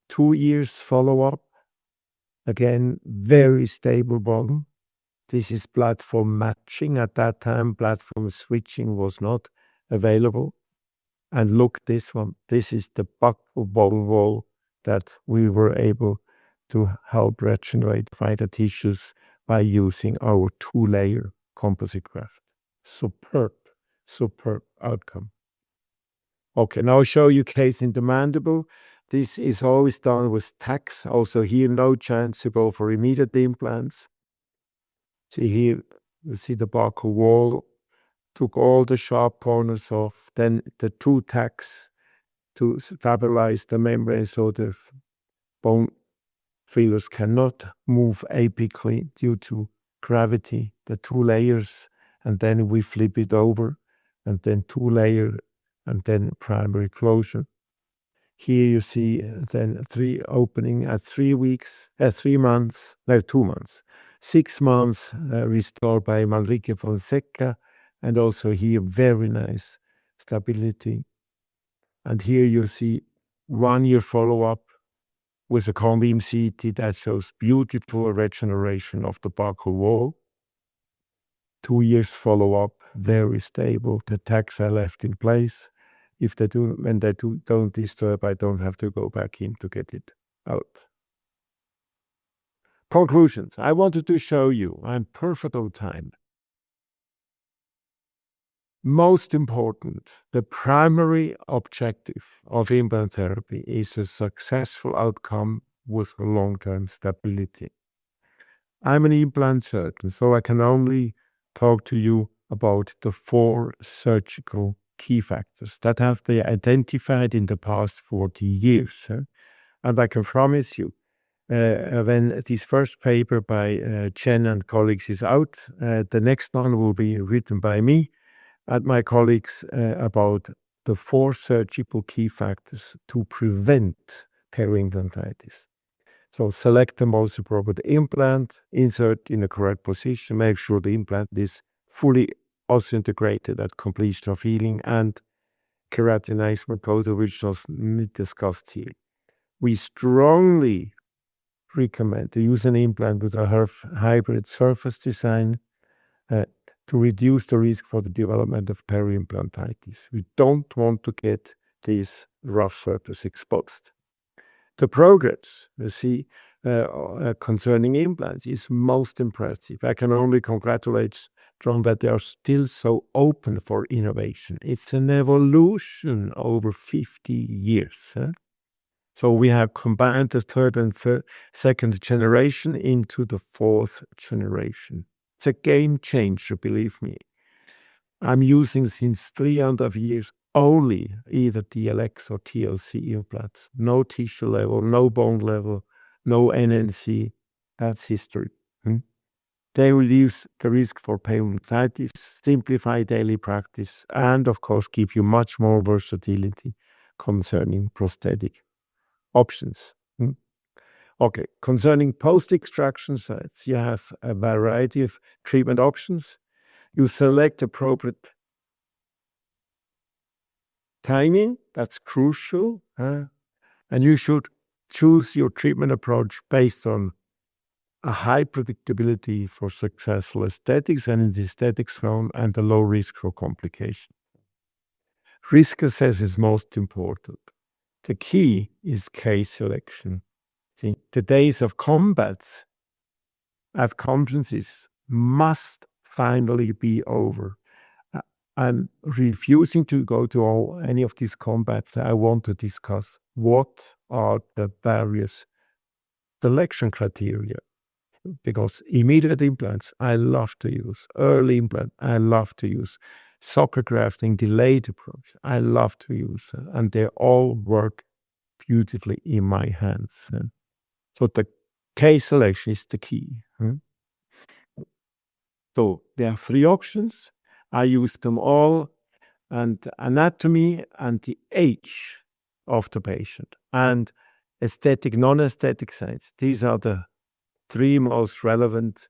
2 years follow-up, again, very stable bone. This is platform matching. At that time, platform switching was not available. And look, this one, this is the buccal bone wall that we were able to help regenerate vital tissues by using our 2-layer composite graft. Superb outcome. Okay, now I'll show you case in the mandible. This is always done with tax. Also here, no chance to go for immediate implants. See here, you see the buccal wall, took all the sharp corners off, then the 2 tacks to stabilize the membrane so the bone fillers cannot move apically due to gravity, the 2 layers, and then we flip it over, and then 2-layer, and then primary closure. Here you see then 3 opening at 3 weeks, 3 months, no, 2 months. 6 months restored by Manrique Fonseca, and also here very nice stability. And here you see 1-year follow-up with a cone-beam CT that shows beautiful regeneration of the buccal wall. 2 years follow-up, very stable. The tags are left in place. If they do, when they don't disturb, I don't have to go back in to get it out. Conclusions. I wanted to show you I'm perfect on time. Most important, the primary objective of implant therapy is a successful outcome with long-term stability. I'm an implant surgeon, so I can only talk to you about the 4 surgical key factors that have been identified in the past 40 years. And I can promise you, when this first paper by Chen and colleagues is out, the next one will be written by me and my colleagues about the 4 surgical key factors to prevent periimplantitis. So select the most appropriate implant, insert in the correct position, make sure the implant is fully osseointegrated at completion of healing, and keratinize mucosa, which was discussed here. We strongly recommend to use an implant with a hybrid surface design to reduce the risk for the development of periimplantitis. We don't want to get this rough surface exposed. The progress, you see, concerning implants is most impressive. I can only congratulate John that they are still so open for innovation. It's an evolution over 50 years. So we have combined the third and second generation into the 4th generation. It's a game changer, believe me. I'm using since 300 years only either DLX or TLC implants. No tissue level, no bone level, no NNC. That's history. They reduce the risk for periimplantitis, simplify daily practice, and of course give you much more versatility concerning prosthetic options. Okay, concerning post-extraction sites, you have a variety of treatment options. You select appropriate timing, that's crucial, and you should choose your treatment approach based on a high predictability for successful aesthetics and in the aesthetics realm, and a low risk for complication. Risk assess is most important. The key is case selection. See, the days of combats at conferences must finally be over. I'm refusing to go to any of these combats. I want to discuss what are the various selection criteria. Because immediate implants, I love to use. Early implant, I love to use. Socket grafting, delayed approach, I love to use. And they all work beautifully in my hands. So the case selection is the key. So there are 3 options. I use them all, and anatomy and the age of the patient and aesthetic, non-aesthetic sites. These are the 3 most relevant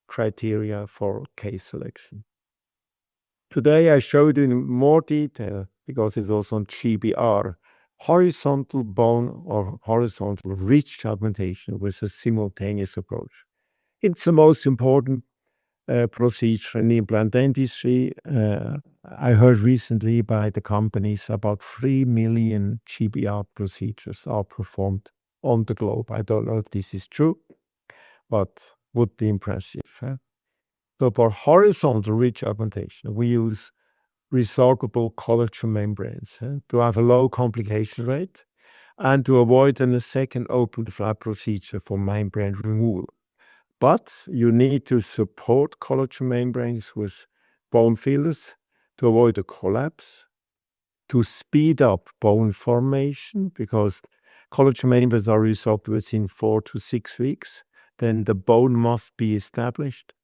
criteria for case selection. Today I showed in more detail, because it's also on GBR, horizontal bone or horizontal ridge augmentation with a simultaneous approach. It's the most important procedure in the implant dentistry. I heard recently by the companies about 3 million GBR procedures are performed on the globe. I don't know if this is true, but would be impressive. So for horizontal ridge augmentation, we use resorbable collagen membranes to have a low complication rate and to avoid a second open flap procedure for membrane removal. But you need to support collagen membranes with bone fillers to avoid a collapse, to speed up bone formation, because collagen membranes are resorbed within 4 to 6 weeks. Then the bone must be established,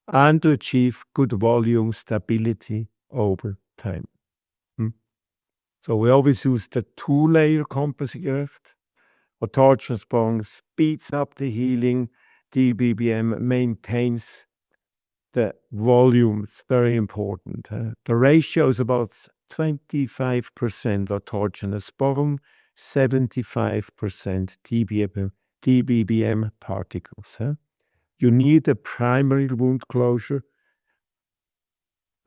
and to achieve good volume stability over time. So we always use the 2-layer composite graft. Autogenous bone speeds up the healing. DBBM maintains the volume. It's very important. The ratio is about 25% autogenous bone, 75% DBBM particles. You need a primary wound closure,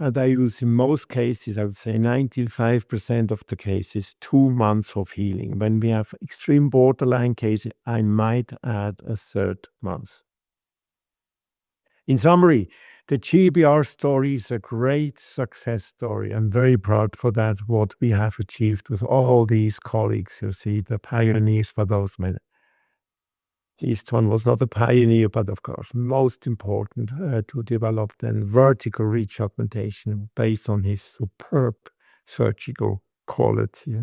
and I use in most cases, I would say 95% of the cases, 2 months of healing. When we have extreme borderline cases, I might add a 3rd month. In summary, The GBR story is a great success story. I'm very proud for that, what we have achieved with all these colleagues. You see, the pioneers for those men. Eastman was not a pioneer, but of course, most important to develop then vertical reach augmentation based on his superb surgical quality.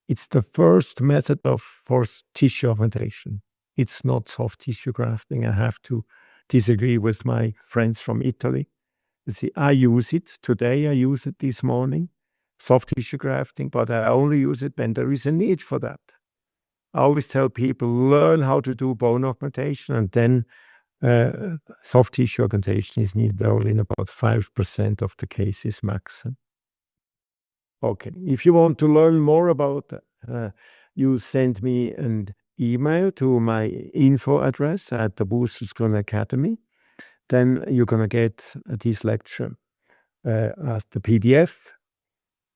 It's the first method for tissue augmentation. It's not soft tissue grafting. I have to disagree with my friends from Italy. You see, I use it today. I use it this morning, soft tissue grafting, but I only use it when there is a need for that. I always tell people, learn how to do bone augmentation, and then soft tissue augmentation is needed only in about 5% of the cases max. Okay, if you want to learn more about that, you send me an email to my info address at the Boosters Glen Academy. Then you're going to get this lecture as the PDF.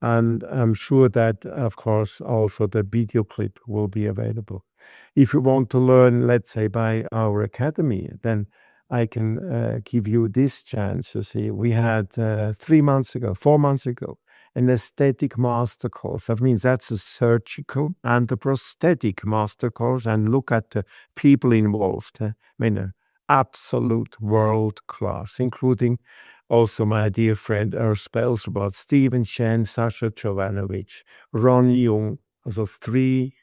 And I'm sure that, of course, also the video clip will be available. If you want to learn, let's say, by our academy, then I can give you this chance. You see, we had 4 months ago, an aesthetic master course. That means that's a surgical and a prosthetic master course. And look at the people involved. I mean, absolute world class, including also my dear friend Urs Belsrobot, Stephen Chen, Sasha Jovanovic, Ron Jung, also 3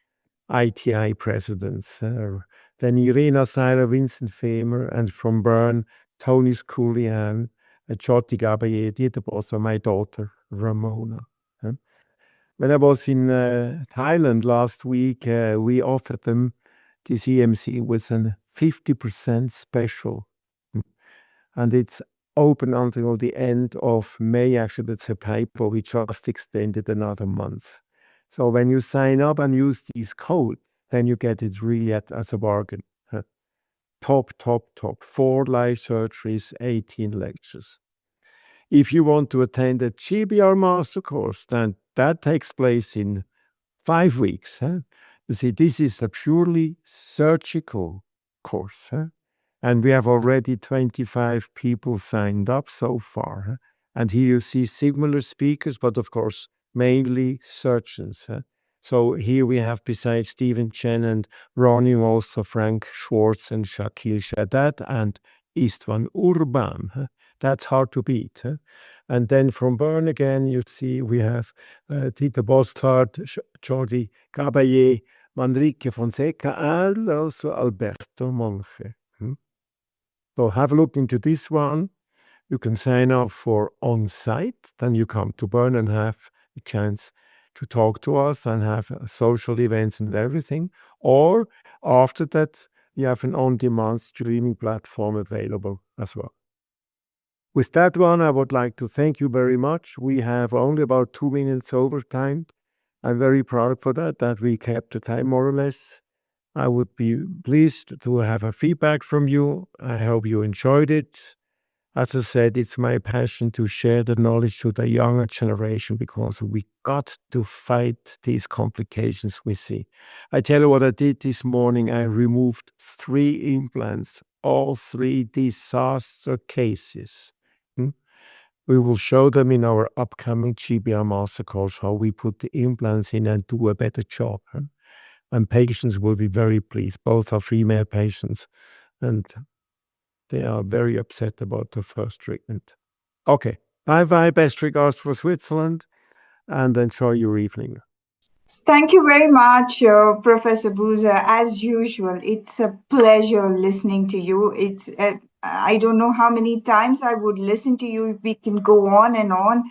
ITI presidents. Then Irina Seiler, Vincent Femer, and from Bern, Tony Sculian, Jyoti Gabayedi, also my daughter, Ramona. When I was in Thailand last week, we offered them this EMC with a 50% special. And it's open until the end of May. Actually, that's a paper we just extended another month. So when you sign up and use this code, then you get it really as a bargain. Top. 4 live surgeries, 18 lectures. If you want to attend a GBR master course, then that takes place in 5 weeks. You see, this is a purely surgical course. And we have already 25 people signed up so far. And here you see similar speakers, but of course, mainly surgeons. So here we have, besides Stephen Chen and Ronnie, also Frank Schwartz and Shakil Shadat and Istvan Urban. That's hard to beat. And then from Bern again, you see we have Tita Bostard, Jordi Gabaye, Manrique Fonseca, and also Alberto Monge. So have a look into this one. You can sign up for on-site. Then you come to Bern and have a chance to talk to us and have social events and everything. Or after that, you have an on-demand streaming platform available as well. With that one, I would like to thank you very much. We have only about 2 minutes overtime. I'm very proud for that we kept the time more or less. I would be pleased to have a feedback from you. I hope you enjoyed it. As I said, it's my passion to share the knowledge to the younger generation because we got to fight these complications we see. I tell you what I did this morning. I removed 3 implants, all 3 disaster cases. We will show them in our upcoming GBR master course how we put the implants in and do a better job. And patients will be very pleased. Both are female patients, and they are very upset about the first treatment. Okay, bye-bye. Best regards for Switzerland, and enjoy your evening. Thank you very much, Professor Boozer. As usual, it's a pleasure listening to you. I don't know how many times I would listen to you. We can go on and on,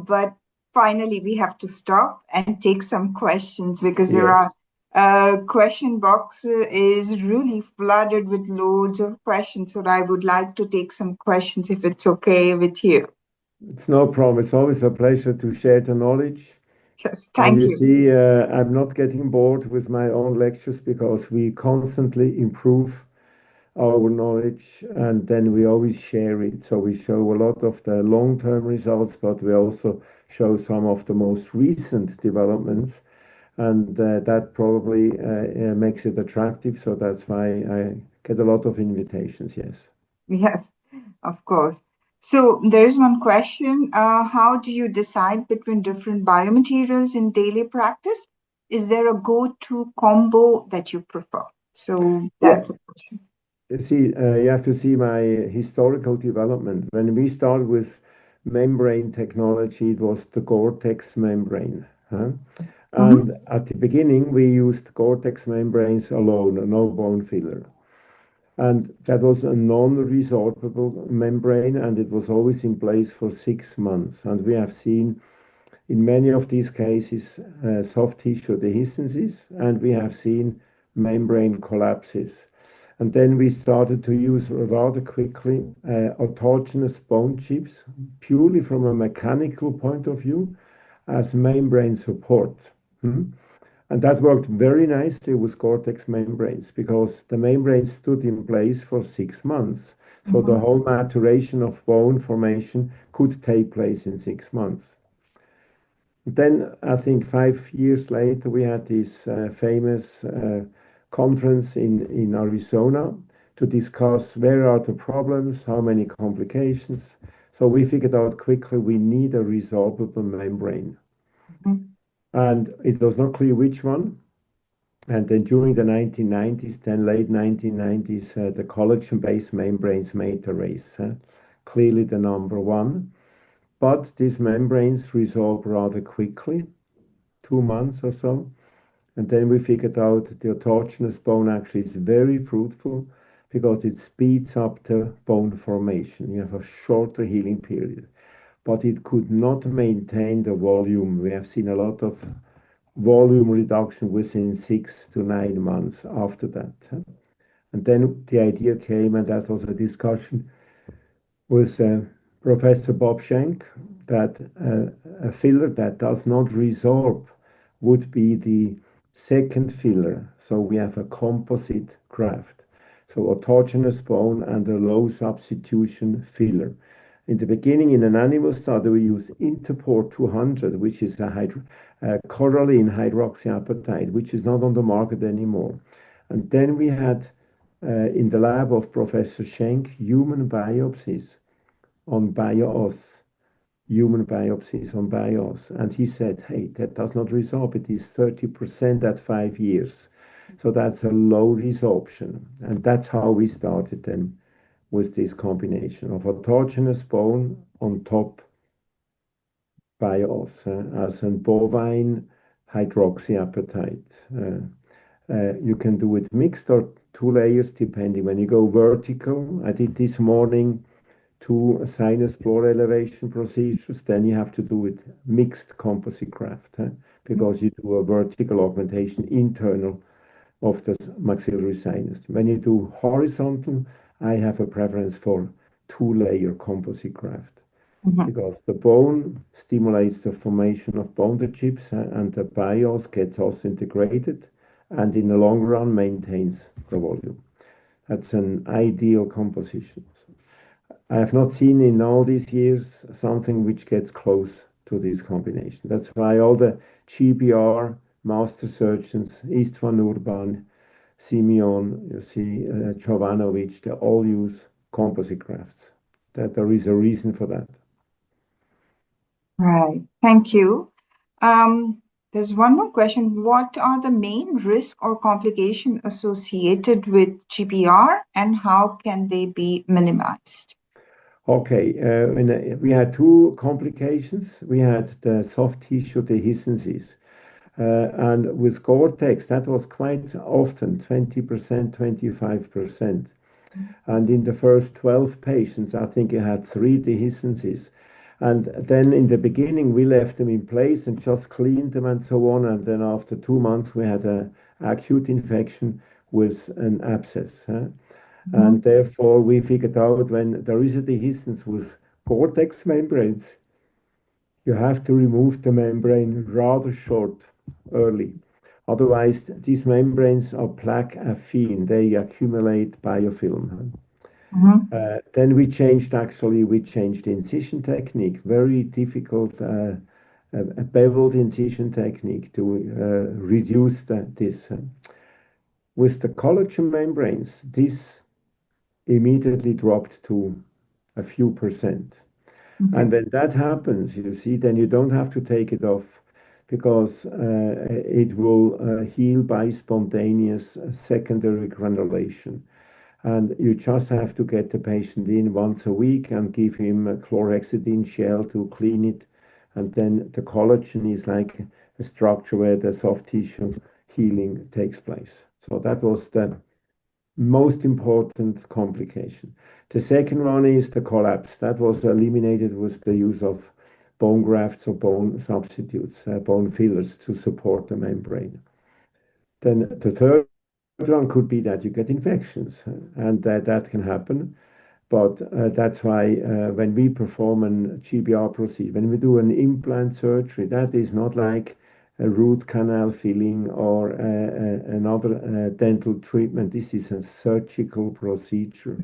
but finally we have to stop and take some questions because there Yes. are question box is really flooded with loads of questions. So I would like to take some questions if it's okay with you. It's no problem. It's always a pleasure to share the knowledge. Yes, And thank you you. see, I'm not getting bored with my own lectures because we constantly improve our knowledge and then we always share it. So we show a lot of the long-term results, but we also show some of the most recent developments. And that probably makes it attractive. So that's why I get a lot of invitations, yes. Yes. Of course. So there's one question. How do you decide between different biomaterials in daily practice? Is there a go-to combo that you prefer? So Yeah. that's a question. You see, you have to see my historical development. When we started with membrane technology, it was the Gore-Tex membrane. Huh? Mm-hmm. And at the beginning, we used Gore-Tex membranes alone, no bone filler. And that was a non-resorbable membrane, and it was always in place for 6 months. And we have seen in many of these cases soft tissue dehiscences, and we have seen membrane collapses. And then we started to use rather quickly autogenous bone chips, purely from a mechanical point of view, as membrane support. Hmm? And that worked very nicely with Gore-Tex membranes because the membrane stood in place for 6 months. So the Mm-hmm. whole maturation of bone formation could take place in 6 months. Then I think 5 years later, we had this famous conference in Arizona to discuss where are the problems, how many complications. So we figured out quickly we need a resorbable membrane. And it was not clear which one. And then during the 1990s, then late 1990s, the collagen-based membranes made the race. Clearly the number one. But these membranes resolve rather quickly, 2 months or so. And then we figured out the autogenous bone actually is very fruitful because it speeds up the bone formation. You have a shorter healing period, but it could not maintain the volume. We have seen a lot of volume reduction within 6 to 9 months after that. And then the idea came, and that was a discussion with Professor Bob Schenk, that a filler that does not resorb would be the second filler. So we have a composite graft. So autogenous bone and a low substitution filler. In the beginning, in an animal study, we use Interport 200, which is a coralline hydroxyapatite, which is not on the market anymore. And then we had in the lab of Professor Schenk human biopsies on Bio-Oss, human biopsies on Bio-Oss. And he said, hey, that does not resolve. It is 30% at 5 years. So that's a low resorption. And that's how we started then with this combination of autogenous bone on top Bio-Oss as an bovine hydroxyapatite. You can do it mixed or 2 layers depending. When you go vertical, I did this morning 2 sinus floor elevation procedures, then you have to do it mixed composite graft because you do a vertical augmentation internal of the maxillary sinus. When you do horizontal, I have a preference for 2-layer composite graft Mm-hmm. because the bone stimulates the formation of bone chips and the bios gets also integrated and in the long run maintains the volume. That's an ideal composition. I have not seen in all these years something which gets close to this combination. That's why all the GBR master surgeons, Istvan Urban, Simeon, you see, Jovanovic, they all use composite grafts. That there is a reason for that. Right. Thank you. There's one more question. What are the main risk or complication associated with GBR and how can they be minimized? Okay, we had two complications. We had the soft tissue dehiscences. And with Gore-Tex, that was quite often 20%, 25%. And in the first 12 patients, I think I had 3 dehiscences. And then in the beginning, we left them in place and just cleaned them and so on. And then after 2 months, we had an acute infection with an abscess. Mhm. And therefore, we figured out when there is a dehiscence with Gore-Tex membranes, you have to remove the membrane rather short early. Otherwise, these membranes are plaque affine. They accumulate biofilm. Mhm. Then we changed the incision technique. Very difficult, a beveled incision technique to reduce this. With the collagen membranes, this immediately dropped to a few percent. Okay. And when that happens, you see, then you don't have to take it off because it will heal by spontaneous secondary granulation. And you just have to get the patient in once a week and give him a chlorhexidine gel to clean it. And then the collagen is like a structure where the soft tissue healing takes place. So that was the most important complication. The second one is the collapse. That was eliminated with the use of bone grafts or bone substitutes, bone fillers to support the membrane. Then the third one could be that you get infections, and that can happen. But that's why when we perform an GBR procedure, when we do an implant surgery, that is not like a root canal filling or another dental treatment. This is a surgical procedure.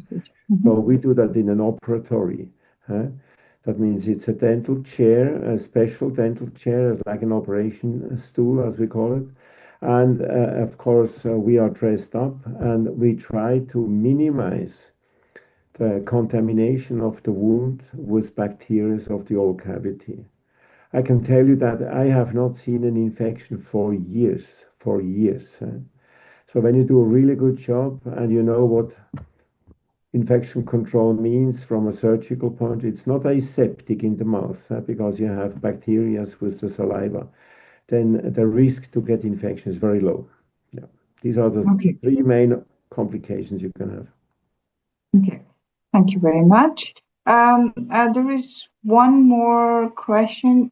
So we do that in an operatory. That means it's a dental chair, a special dental chair, like an operation stool, as we call it. And of course, we are dressed up and we try to minimize the contamination of the wound with bacteria of the oral cavity. I can tell you that I have not seen an infection for years, for years. So when you do a really good job and you know what infection control means from a surgical point, it's not aseptic in the mouth because you have bacteria with the saliva, then the risk to get infection is very low. Yeah. These are the Okay. three main complications you can have. Okay. Thank you very much. There is one more question.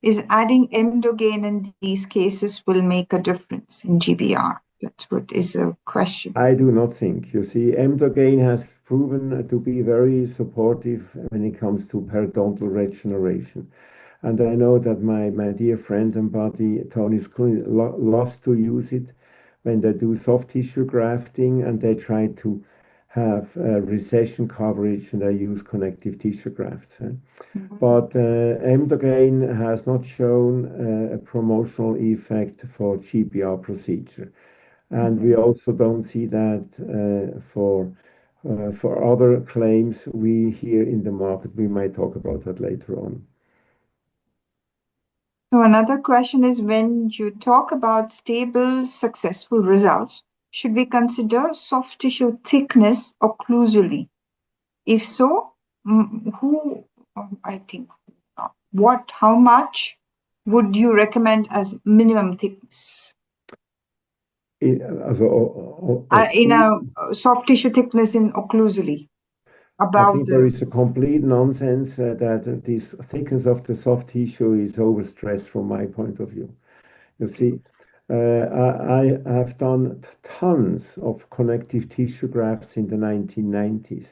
Is adding emdogain in these cases will make a difference in GBR? That's what is a question. I do not think. You see, emdogain has proven to be very supportive when it comes to periodontal regeneration. And I know that my dear friend and buddy, Tony Screen, loves to use it when they do soft tissue grafting and they try to have recession coverage and they use connective tissue grafts. But emdogain has not shown a promotional effect for GBR procedure. And we also don't see that for other claims we hear in the market. We might talk about that later on. So another question is, when you talk about stable, successful results, should we consider soft tissue thickness occlusally? If so, how much would you recommend as minimum thickness? In a soft tissue thickness in occlusally. I think there is a complete nonsense that this thickness of the soft tissue is overstressed from my point of view. You see, I have done tons of connective tissue grafts in the 1990s.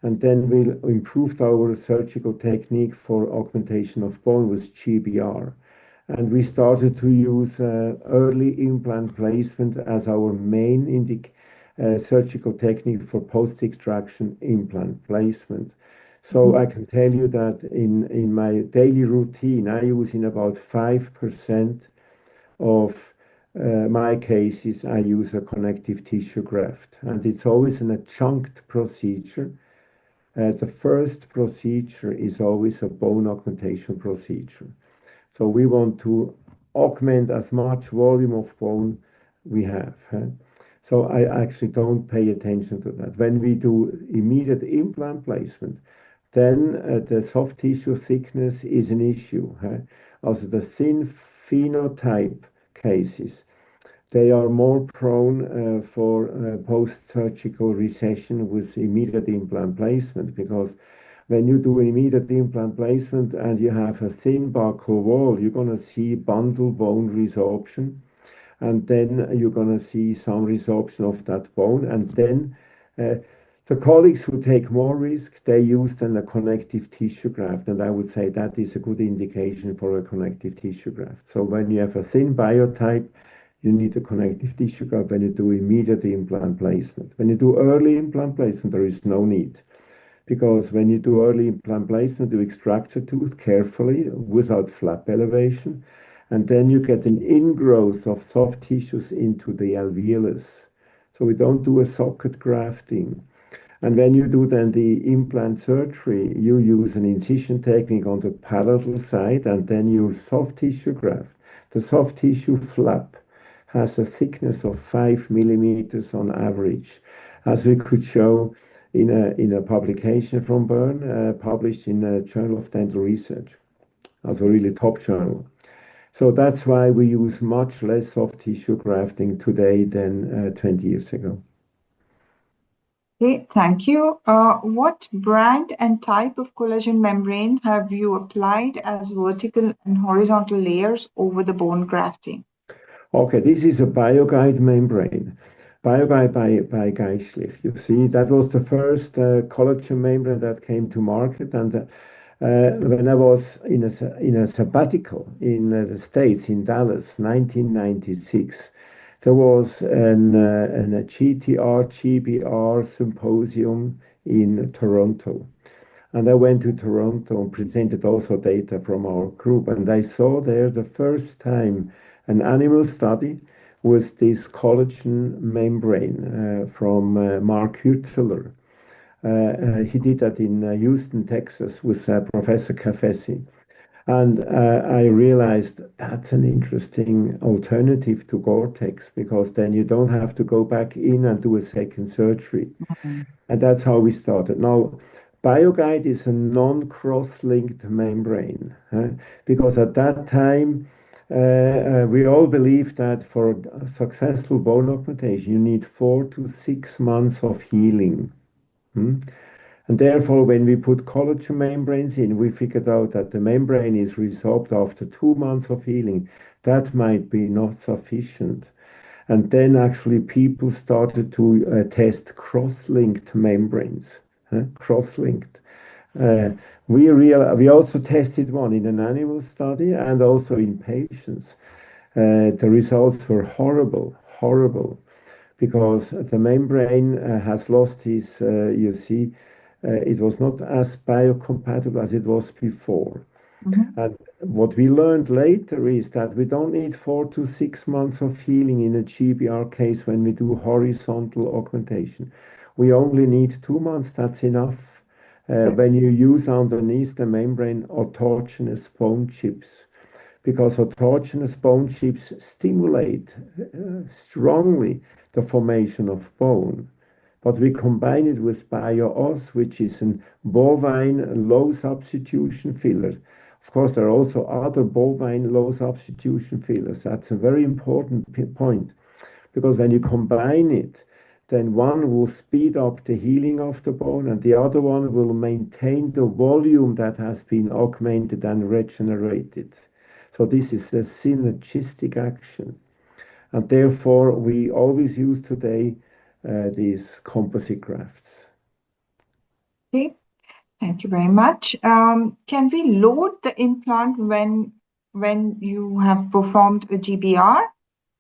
And then we improved our surgical technique for augmentation of bone with GBR. And we started to use early implant placement as our main surgical technique for post-extraction implant placement. So I can tell you that in my daily routine, I use in about 5% of my cases, I use a connective tissue graft. And it's always an adjunct procedure. The first procedure is always a bone augmentation procedure. So we want to augment as much volume of bone we have. So I actually don't pay attention to that. When we do immediate implant placement, then the soft tissue thickness is an issue. Also the thin phenotype cases, they are more prone for post-surgical recession with immediate implant placement, because when you do immediate implant placement and you have a thin buccal wall, you're going to see bundle bone resorption, and then you're going to see some resorption of that bone. And then the colleagues who take more risk, they use then a connective tissue graft, and I would say that is a good indication for a connective tissue graft. So when you have a thin biotype, you need a connective tissue graft when you do immediate implant placement. When you do early implant placement, there is no need. Because when you do early implant placement, you extract the tooth carefully without flap elevation, and then you get an ingrowth of soft tissues into the alveolus. So we don't do a socket grafting. And when you do then the implant surgery, you use an incision technique on the palatal side and then use soft tissue graft. The soft tissue flap has a thickness of 5 millimeters on average, as we could show in a publication from Bern, published in a Journal of Dental Research, as a really top journal. So that's why we use much less soft tissue grafting today than 20 years ago. Okay, thank you. What brand and type of collagen membrane have you applied as vertical and horizontal layers over the bone grafting? Okay, this is a BioGuide membrane. BioGuide by Geistlich. You see, that was the first collagen membrane that came to market. And when I was in a sabbatical in the States, in Dallas, 1996, there was a GTR, GBR symposium in Toronto. And I went to Toronto and presented also data from our group. And I saw there the first time an animal study with this collagen membrane from Mark Hützeler. He did that in Houston, Texas, with Professor Cafesi. And I realized that's an interesting alternative to Gore-Tex, because then you don't have to go back in and do a second surgery. And that's how we started. Now, BioGuide is a non-cross-linked membrane, because at that time, we all believed that for a successful bone augmentation, you need 4 to 6 months of healing. And therefore, when we put collagen membranes in, we figured out that the membrane is resorbed after 2 months of healing. That might be not sufficient. And then actually people started to test cross-linked membranes. Cross-linked. We also tested one in an animal study and also in patients. The results were horrible, horrible, because the membrane has lost its, it was not as biocompatible as it was before. And what we learned later is that we don't need 4 to 6 months of healing in a GBR case when we do horizontal augmentation. We only need 2 months, that's enough. When you use underneath the membrane autogenous bone chips, because autogenous bone chips stimulate strongly the formation of bone. But we combine it with Bio-Oss, which is a bovine low substitution filler. Of course, there are also other bovine low substitution fillers. That's a very important point, because when you combine it, then one will speed up the healing of the bone and the other one will maintain the volume that has been augmented and regenerated. So this is a synergistic action. And therefore, we always use today these composite grafts. Okay, thank you very much. Can we load the implant when you have performed a GBR,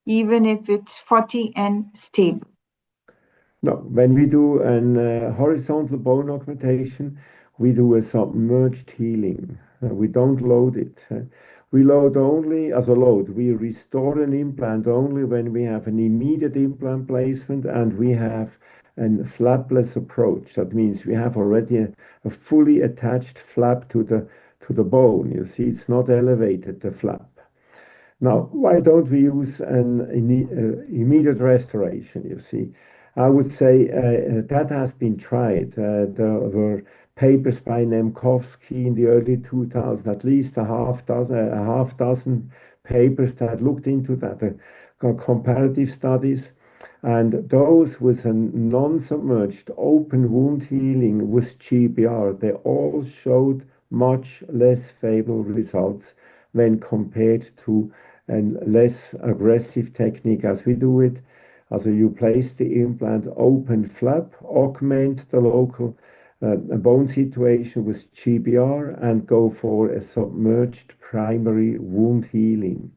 even if it's 40 and stable? No, when we do an horizontal bone augmentation, we do a submerged healing. We don't load it. We load only as a load. We restore an implant only when we have an immediate implant placement and we have a flapless approach. That means we have already a fully attached flap to the bone. You see, it's not elevated, the flap. Now, why don't we use an immediate restoration, you see? I would say that has been tried. There were papers by Nemkovsky in the early 2000s, at least a half dozen papers that looked into that, comparative studies. And those with a non-submerged open wound healing with GBR, they all showed much less favorable results when compared to a less aggressive technique as we do it. Also, you place the implant open flap, augment the local bone situation with GBR, and go for a submerged primary wound healing.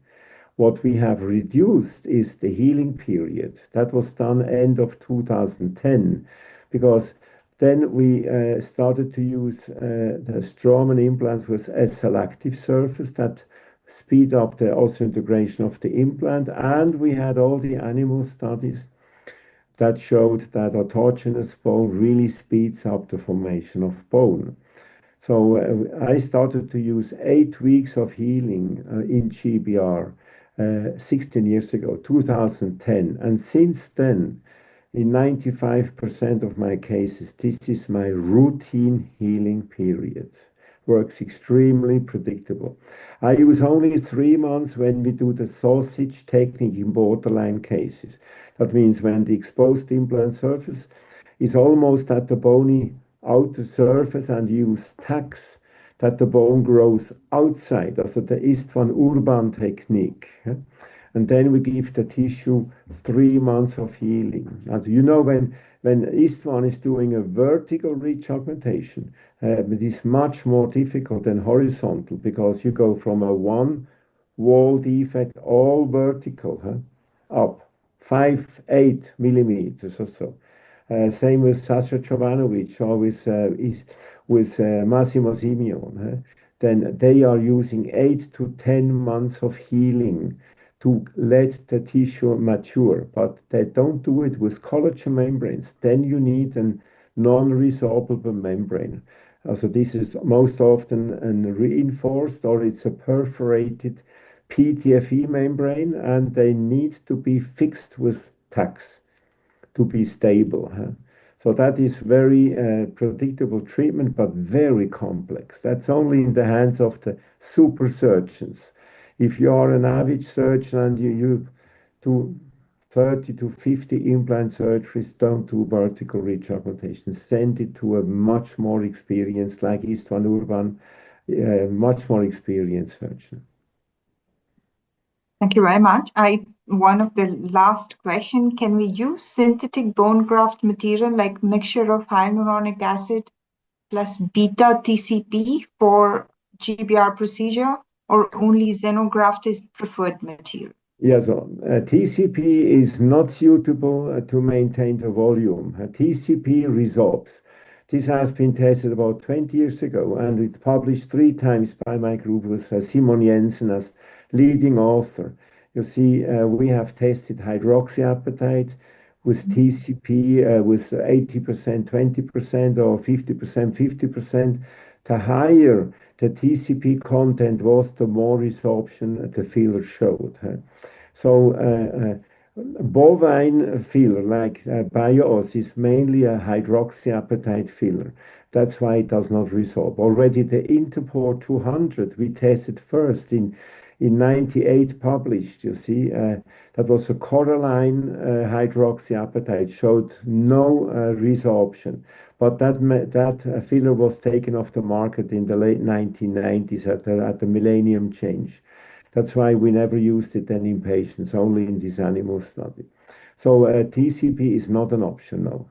What we have reduced is the healing period. That was done end of 2010, because then we started to use the Straumann implants with a selective surface that speed up the osseointegration of the implant, and we had all the animal studies that showed that autogenous bone really speeds up the formation of bone. So I started to use 8 weeks of healing in GBR 16 years ago, 2010. And since then, in 95% of my cases, this is my routine healing period. Works extremely predictable. I use only 3 months when we do the sausage technique in borderline cases. That means when the exposed implant surface is almost at the bony outer surface and use tacks that the bone grows outside, also the Istvan-Urban technique. And then we give the tissue 3 months of healing. And when Istvan is doing a vertical ridge augmentation, it is much more difficult than horizontal because you go from a one wall defect all vertical up 5-8 millimeters or so. Same with Sasha Jovanovic or with Massimo Simeon. Then they are using 8 to 10 months of healing to let the tissue mature, but they don't do it with collagen membranes. Then you need a non-resorbable membrane. So this is most often a reinforced or it's a perforated PTFE membrane, and they need to be fixed with tacks to be stable. So that is very predictable treatment, but very complex. That's only in the hands of the super surgeons. If you are an average surgeon and you do 30 to 50 implant surgeries, don't do vertical ridge augmentation. Send it to a much more experienced, like Istvan Urban, much more experienced surgeon. Thank you very much. One of the last question, can we use synthetic bone graft material like mixture of hyaluronic acid plus beta TCP for GBR procedure, or only xenograft is preferred material? Yes, TCP is not suitable to maintain the volume. TCP resorbs. This has been tested about 20 years ago, and it's published 3 times by my group with Simon Jensen as leading author. You see, we have tested hydroxyapatite with TCP with 80%, 20%, or 50%, 50%. The higher the TCP content was, the more resorption the filler showed. So bovine filler like Bio-Oss is mainly a hydroxyapatite filler. That's why it does not resorb. Already the Interport 200 we tested first in 98 published. You see, that was a coralline hydroxyapatite, showed no resorption. But that filler was taken off the market in the late 1990s at the millennium change. That's why we never used it then in patients, only in this animal study. So TCP is not an option now,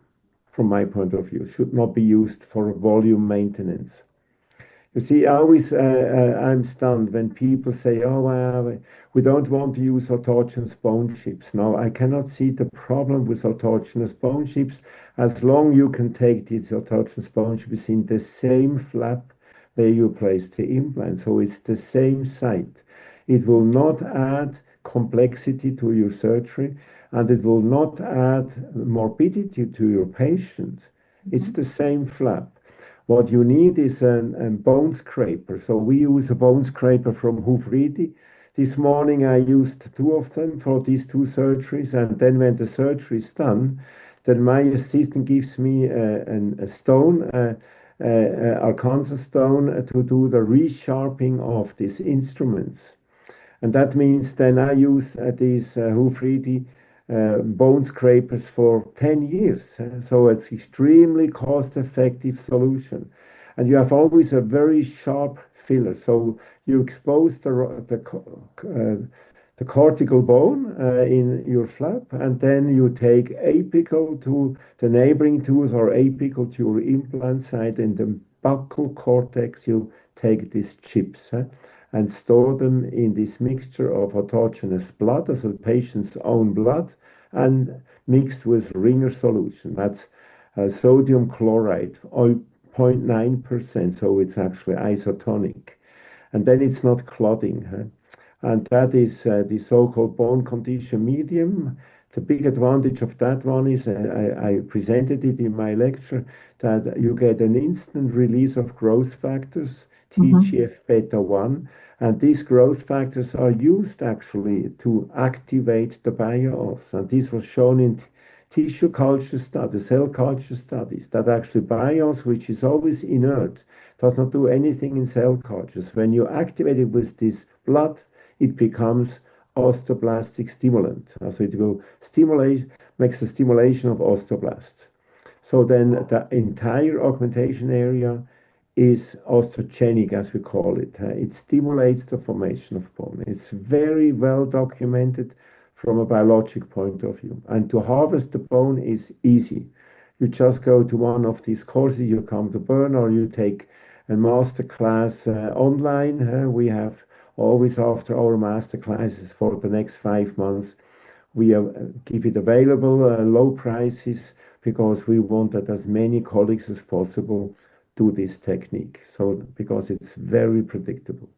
from my point of view. Should not be used for volume maintenance. You see, I'm stunned when people say, "Oh, we don't want to use autogenous bone chips." No, I cannot see the problem with autogenous bone chips as long you can take these autogenous bone chips in the same flap where you place the implant. So it's the same site. It will not add complexity to your surgery, and it will not add morbidity to your patient. It's the same flap. What you need is a bone scraper. So we use a bone scraper from Hufridi. This morning I used 2 of them for these 2 surgeries, and then when the surgery is done, then my assistant gives me a stone, Arkansas stone, to do the resharpening of these instruments. And that means then I use these Hufridi bone scrapers for 10 years. So it's extremely cost-effective solution. And you have always a very sharp filler. So you expose the cortical bone in your flap, and then you take apical to the neighboring tooth or apical to your implant site. In the buccal cortex, you take these chips and store them in this mixture of autogenous blood, as a patient's own blood, and mixed with Ringer solution. That's sodium chloride, 0.9%, so it's actually isotonic. And then it's not clotting. And that is the so-called bone condition medium. The big advantage of that one is, I presented it in my lecture, that you get an instant release of growth factors, Mm-hmm. TGF beta 1, and these growth factors are used actually to activate the bio-oss. And this was shown in tissue culture studies, cell culture studies, that actually bio-oss, which is always inert, does not do anything in cell cultures. When you activate it with this blood, it becomes osteoblastic stimulant. So it will stimulate, makes the stimulation of osteoblasts. So then the entire augmentation area is osteogenic, as we call it. It stimulates the formation of bone. It's very well documented from a biologic point of view. And to harvest the bone is easy. You just go to one of these courses, you come to Bern, or you take a master class online. We have always, after our master classes for the next 5 months, we give it available, low prices, because we want that as many colleagues as possible do this technique. So because it's very predictable.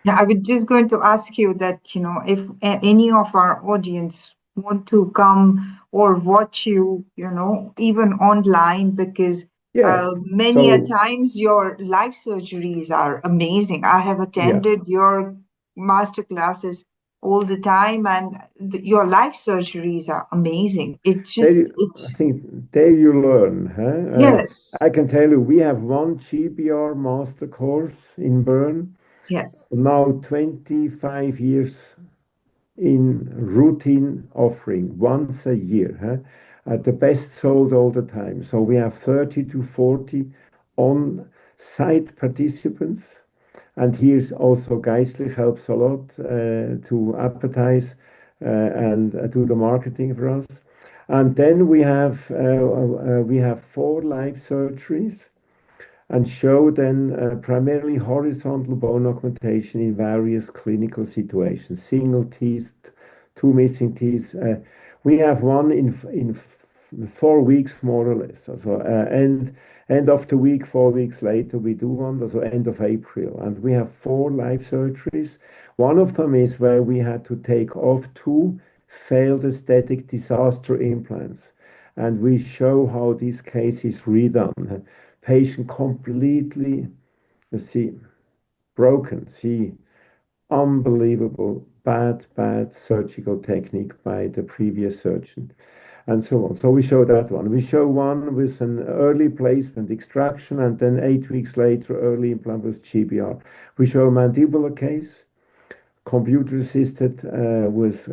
Yeah, I was just going to ask you that, if any of our audience want to come or watch you, even online, because Yes. many a So times your live surgeries are amazing. I have yeah, attended your master classes all the time, and your live surgeries are amazing. there I It's, think there you learn. yes, I can tell you, we have one GBR master course in Bern. yes. Now 25 years in routine offering once a year. The best sold all the time. So we have 30 to 40 on-site participants. And here's also Geistlich helps a lot to advertise and do the marketing for us. And then we have 4 live surgeries and show then primarily horizontal bone augmentation in various clinical situations, single teeth, 2 missing teeth. We have one in 4 weeks, more or less. So, end of the week, 4 weeks later, we do one, so end of April. And we have 4 live surgeries. One of them is where we had to take off 2 failed aesthetic disaster implants. And we show how this case is redone. Patient completely, see, broken. See, unbelievable, bad surgical technique by the previous surgeon, and so on. So we show that one. We show one with an early placement extraction, and then 8 weeks later, early implant with GBR. We show a mandibular case, computer assisted with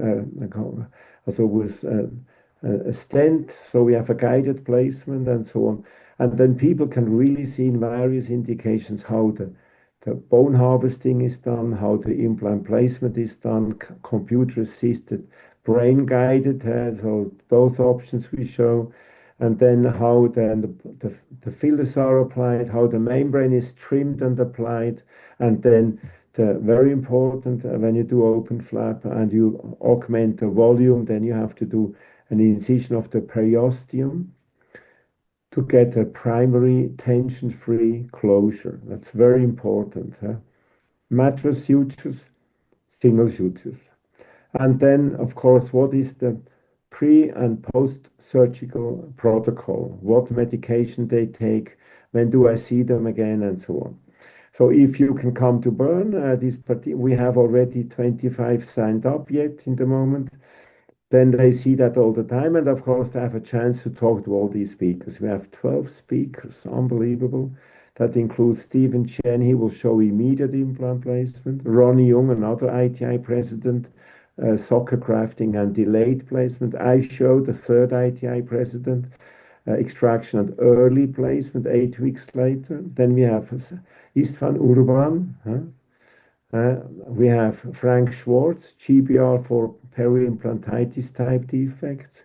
a stent, so we have a guided placement and so on. And then people can really see in various indications how the bone harvesting is done, how the implant placement is done, computer assisted, brain guided, so both options we show. And then how then the fillers are applied, how the membrane is trimmed and applied, and then very important, when you do open flap and you augment the volume, then you have to do an incision of the periosteum to get a primary tension-free closure. That's very important. Mattress sutures, single sutures. And then, of course, what is the pre and post-surgical protocol? What medication they take? When do I see them again? And so on. So if you can come to Bern, we have already 25 signed up yet in the moment. Then they see that all the time, and of course they have a chance to talk to all these speakers. We have 12 speakers, unbelievable. That includes Stephen Chen, he will show immediate implant placement. Ronnie Young, another ITI president, soccer grafting and delayed placement. I show the third ITI president, extraction and early placement 8 weeks later. Then we have Istvan Urban. We have Frank Schwartz, GBR for peri-implantitis type defects.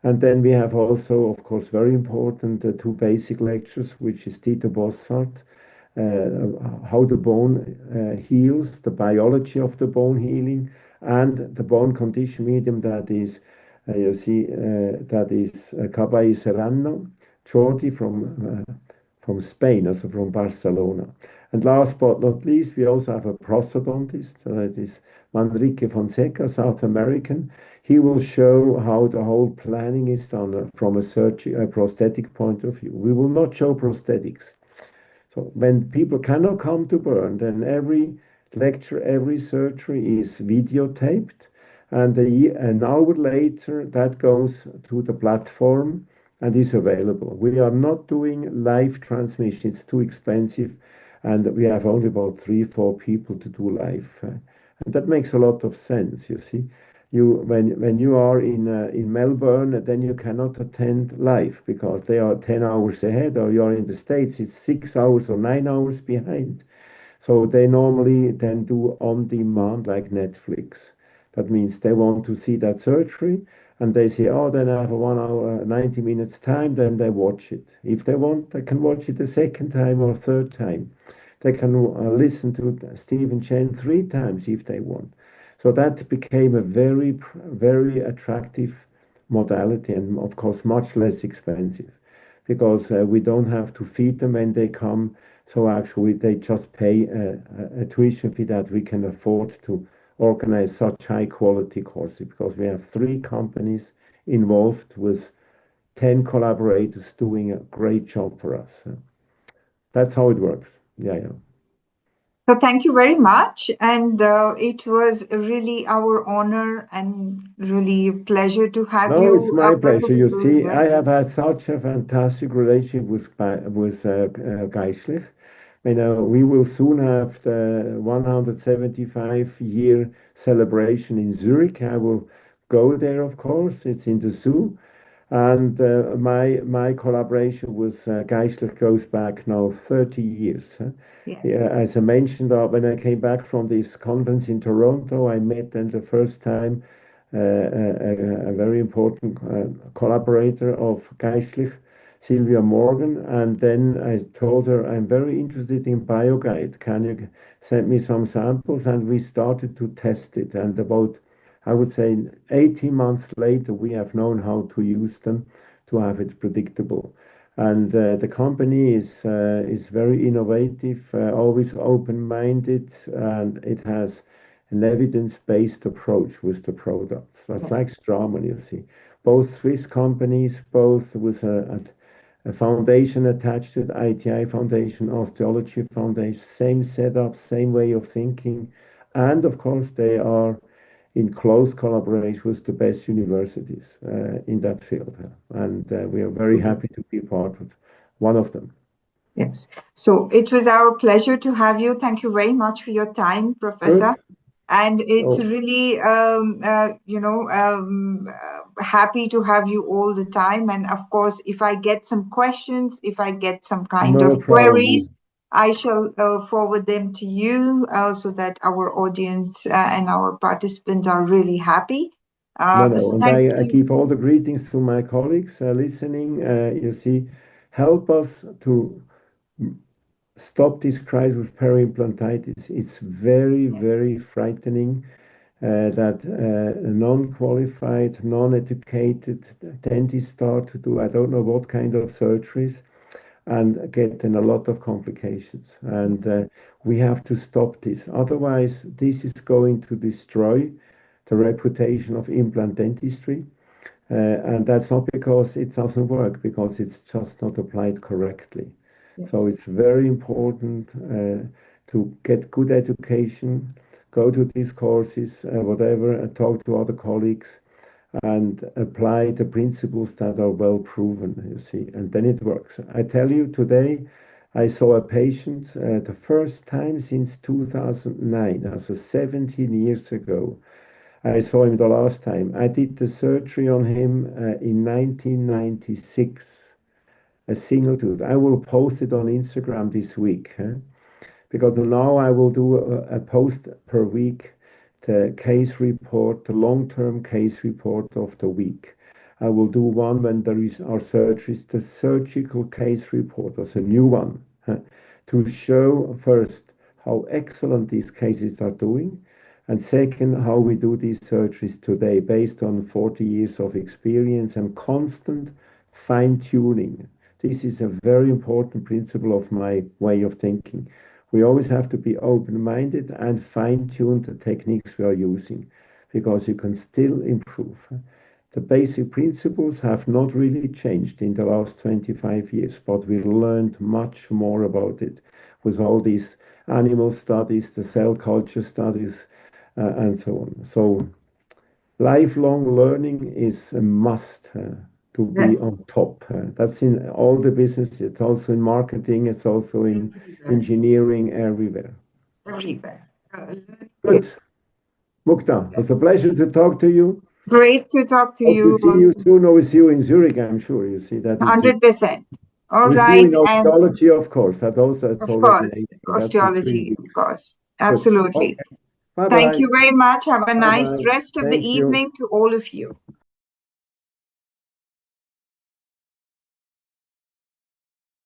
And then we have also, of course, very important, 2 basic lectures, which is Dieter Bossart, how the bone heals, the biology of the bone healing, and the bone condition medium that is, that is Caballé Serrano, Jordi from Spain, also from Barcelona. And last but not least, we also have a prosthodontist, that is Manrique Fonseca, South American. He will show how the whole planning is done from a prosthetic point of view. We will not show prosthetics. So when people cannot come to Bern, then every lecture, every surgery is videotaped, and an hour later that goes to the platform and is available. We are not doing live transmission; it's too expensive, and we have only about 3, 4 people to do live, and that makes a lot of sense. You see, when you are in Melbourne, then you cannot attend live because they are 10 hours ahead, or you are in the States, it's 6 hours or 9 hours behind. So they normally then do on demand like Netflix. That means they want to see that surgery and they say, oh, then I have a 1 hour, 90 minutes time, then they watch it. If they want, they can watch it a second time or third time. They can listen to Stephen Chen 3 times if they want. So that became a very attractive modality and, of course, much less expensive because we don't have to feed them when they come. So actually, they just pay a tuition fee that we can afford to organize such high quality courses because we have 3 companies involved with 10 collaborators doing a great job for us. That's how it works. Yeah, yeah. So thank you very much. And it was really our honor and really a pleasure to have No, it's you, my pleasure. Professor You see, Bruiser. I have had such a fantastic relationship with Geistlich. You know, we will soon have the 175-year celebration in Zurich. I will go there, of course. It's in the zoo. And my collaboration with Geistlich goes back now 30 years. Huh? Yes. Yeah, as I mentioned, when I came back from this conference in Toronto, I met then the first time a very important collaborator of Geistlich, Sylvia Morgan, and then I told her I'm very interested in BioGuide. Can you send me some samples? And we started to test it. And about, I would say, 18 months later, we have known how to use them to have it predictable. And the company is very innovative, always open-minded, and it has an evidence-based approach with the products. So it's like Straumann, you see. Both Swiss companies, both with a foundation attached to the ITI Foundation, Osteology Foundation, same setup, same way of thinking. And of course, they are in close collaboration with the best universities in that field. And we are very happy to be part of one of them. Yes. So it was our pleasure to have you. Thank you very much for your time, Professor. Good. And it's Oh, really, happy to have you all the time. And of course, if I get some questions, if I get some kind no of problem. queries, I shall forward them to you so that our audience and our participants are really happy. No, no. So And thank I you. give all the greetings to my colleagues listening. You see, help us to stop this crisis with peri-implantitis. It's very, Yes, very frightening that non-qualified, non-educated dentists start to do I don't know what kind of surgeries and get in a lot of complications. And yes, we have to stop this. Otherwise, this is going to destroy the reputation of implant dentistry. And that's not because it doesn't work, because it's just not applied correctly. So yes. it's very important to get good education, go to these courses, whatever, and talk to other colleagues and apply the principles that are well proven, you see, and then it works. I tell you, today I saw a patient the first time since 2009, also 17 years ago. I saw him the last time. I did the surgery on him in 1996, a single tooth. I will post it on Instagram this week, huh? Because now I will do a post per week, the case report, the long-term case report of the week. I will do one when there is our surgeries, the surgical case report, as a new one, huh, to show first how excellent these cases are doing, and second, how we do these surgeries today based on 40 years of experience and constant fine-tuning. This is a very important principle of my way of thinking. We always have to be open-minded and fine-tune the techniques we are using. because you can still improve. The basic principles have not really changed in the last 25 years, but we learned much more about it with all these animal studies, the cell culture studies, and so on. So lifelong learning is a must to be Yes. on top. That's in all the business. It's also in marketing. It's also in engineering, everywhere. Everywhere. Good. Mukta, it was a pleasure to talk to you. Great to talk to Hope to you see you also. soon or with you in Zurich, I'm sure. You see that it's 100%. All with you right. in And osteology, of course. That also it's of already course, late. So that's a osteology, privilege. of course. Good. Absolutely. Okay. Bye Thank bye. you very much. Have a Bye nice bye. rest of the Thank you. evening to all of you.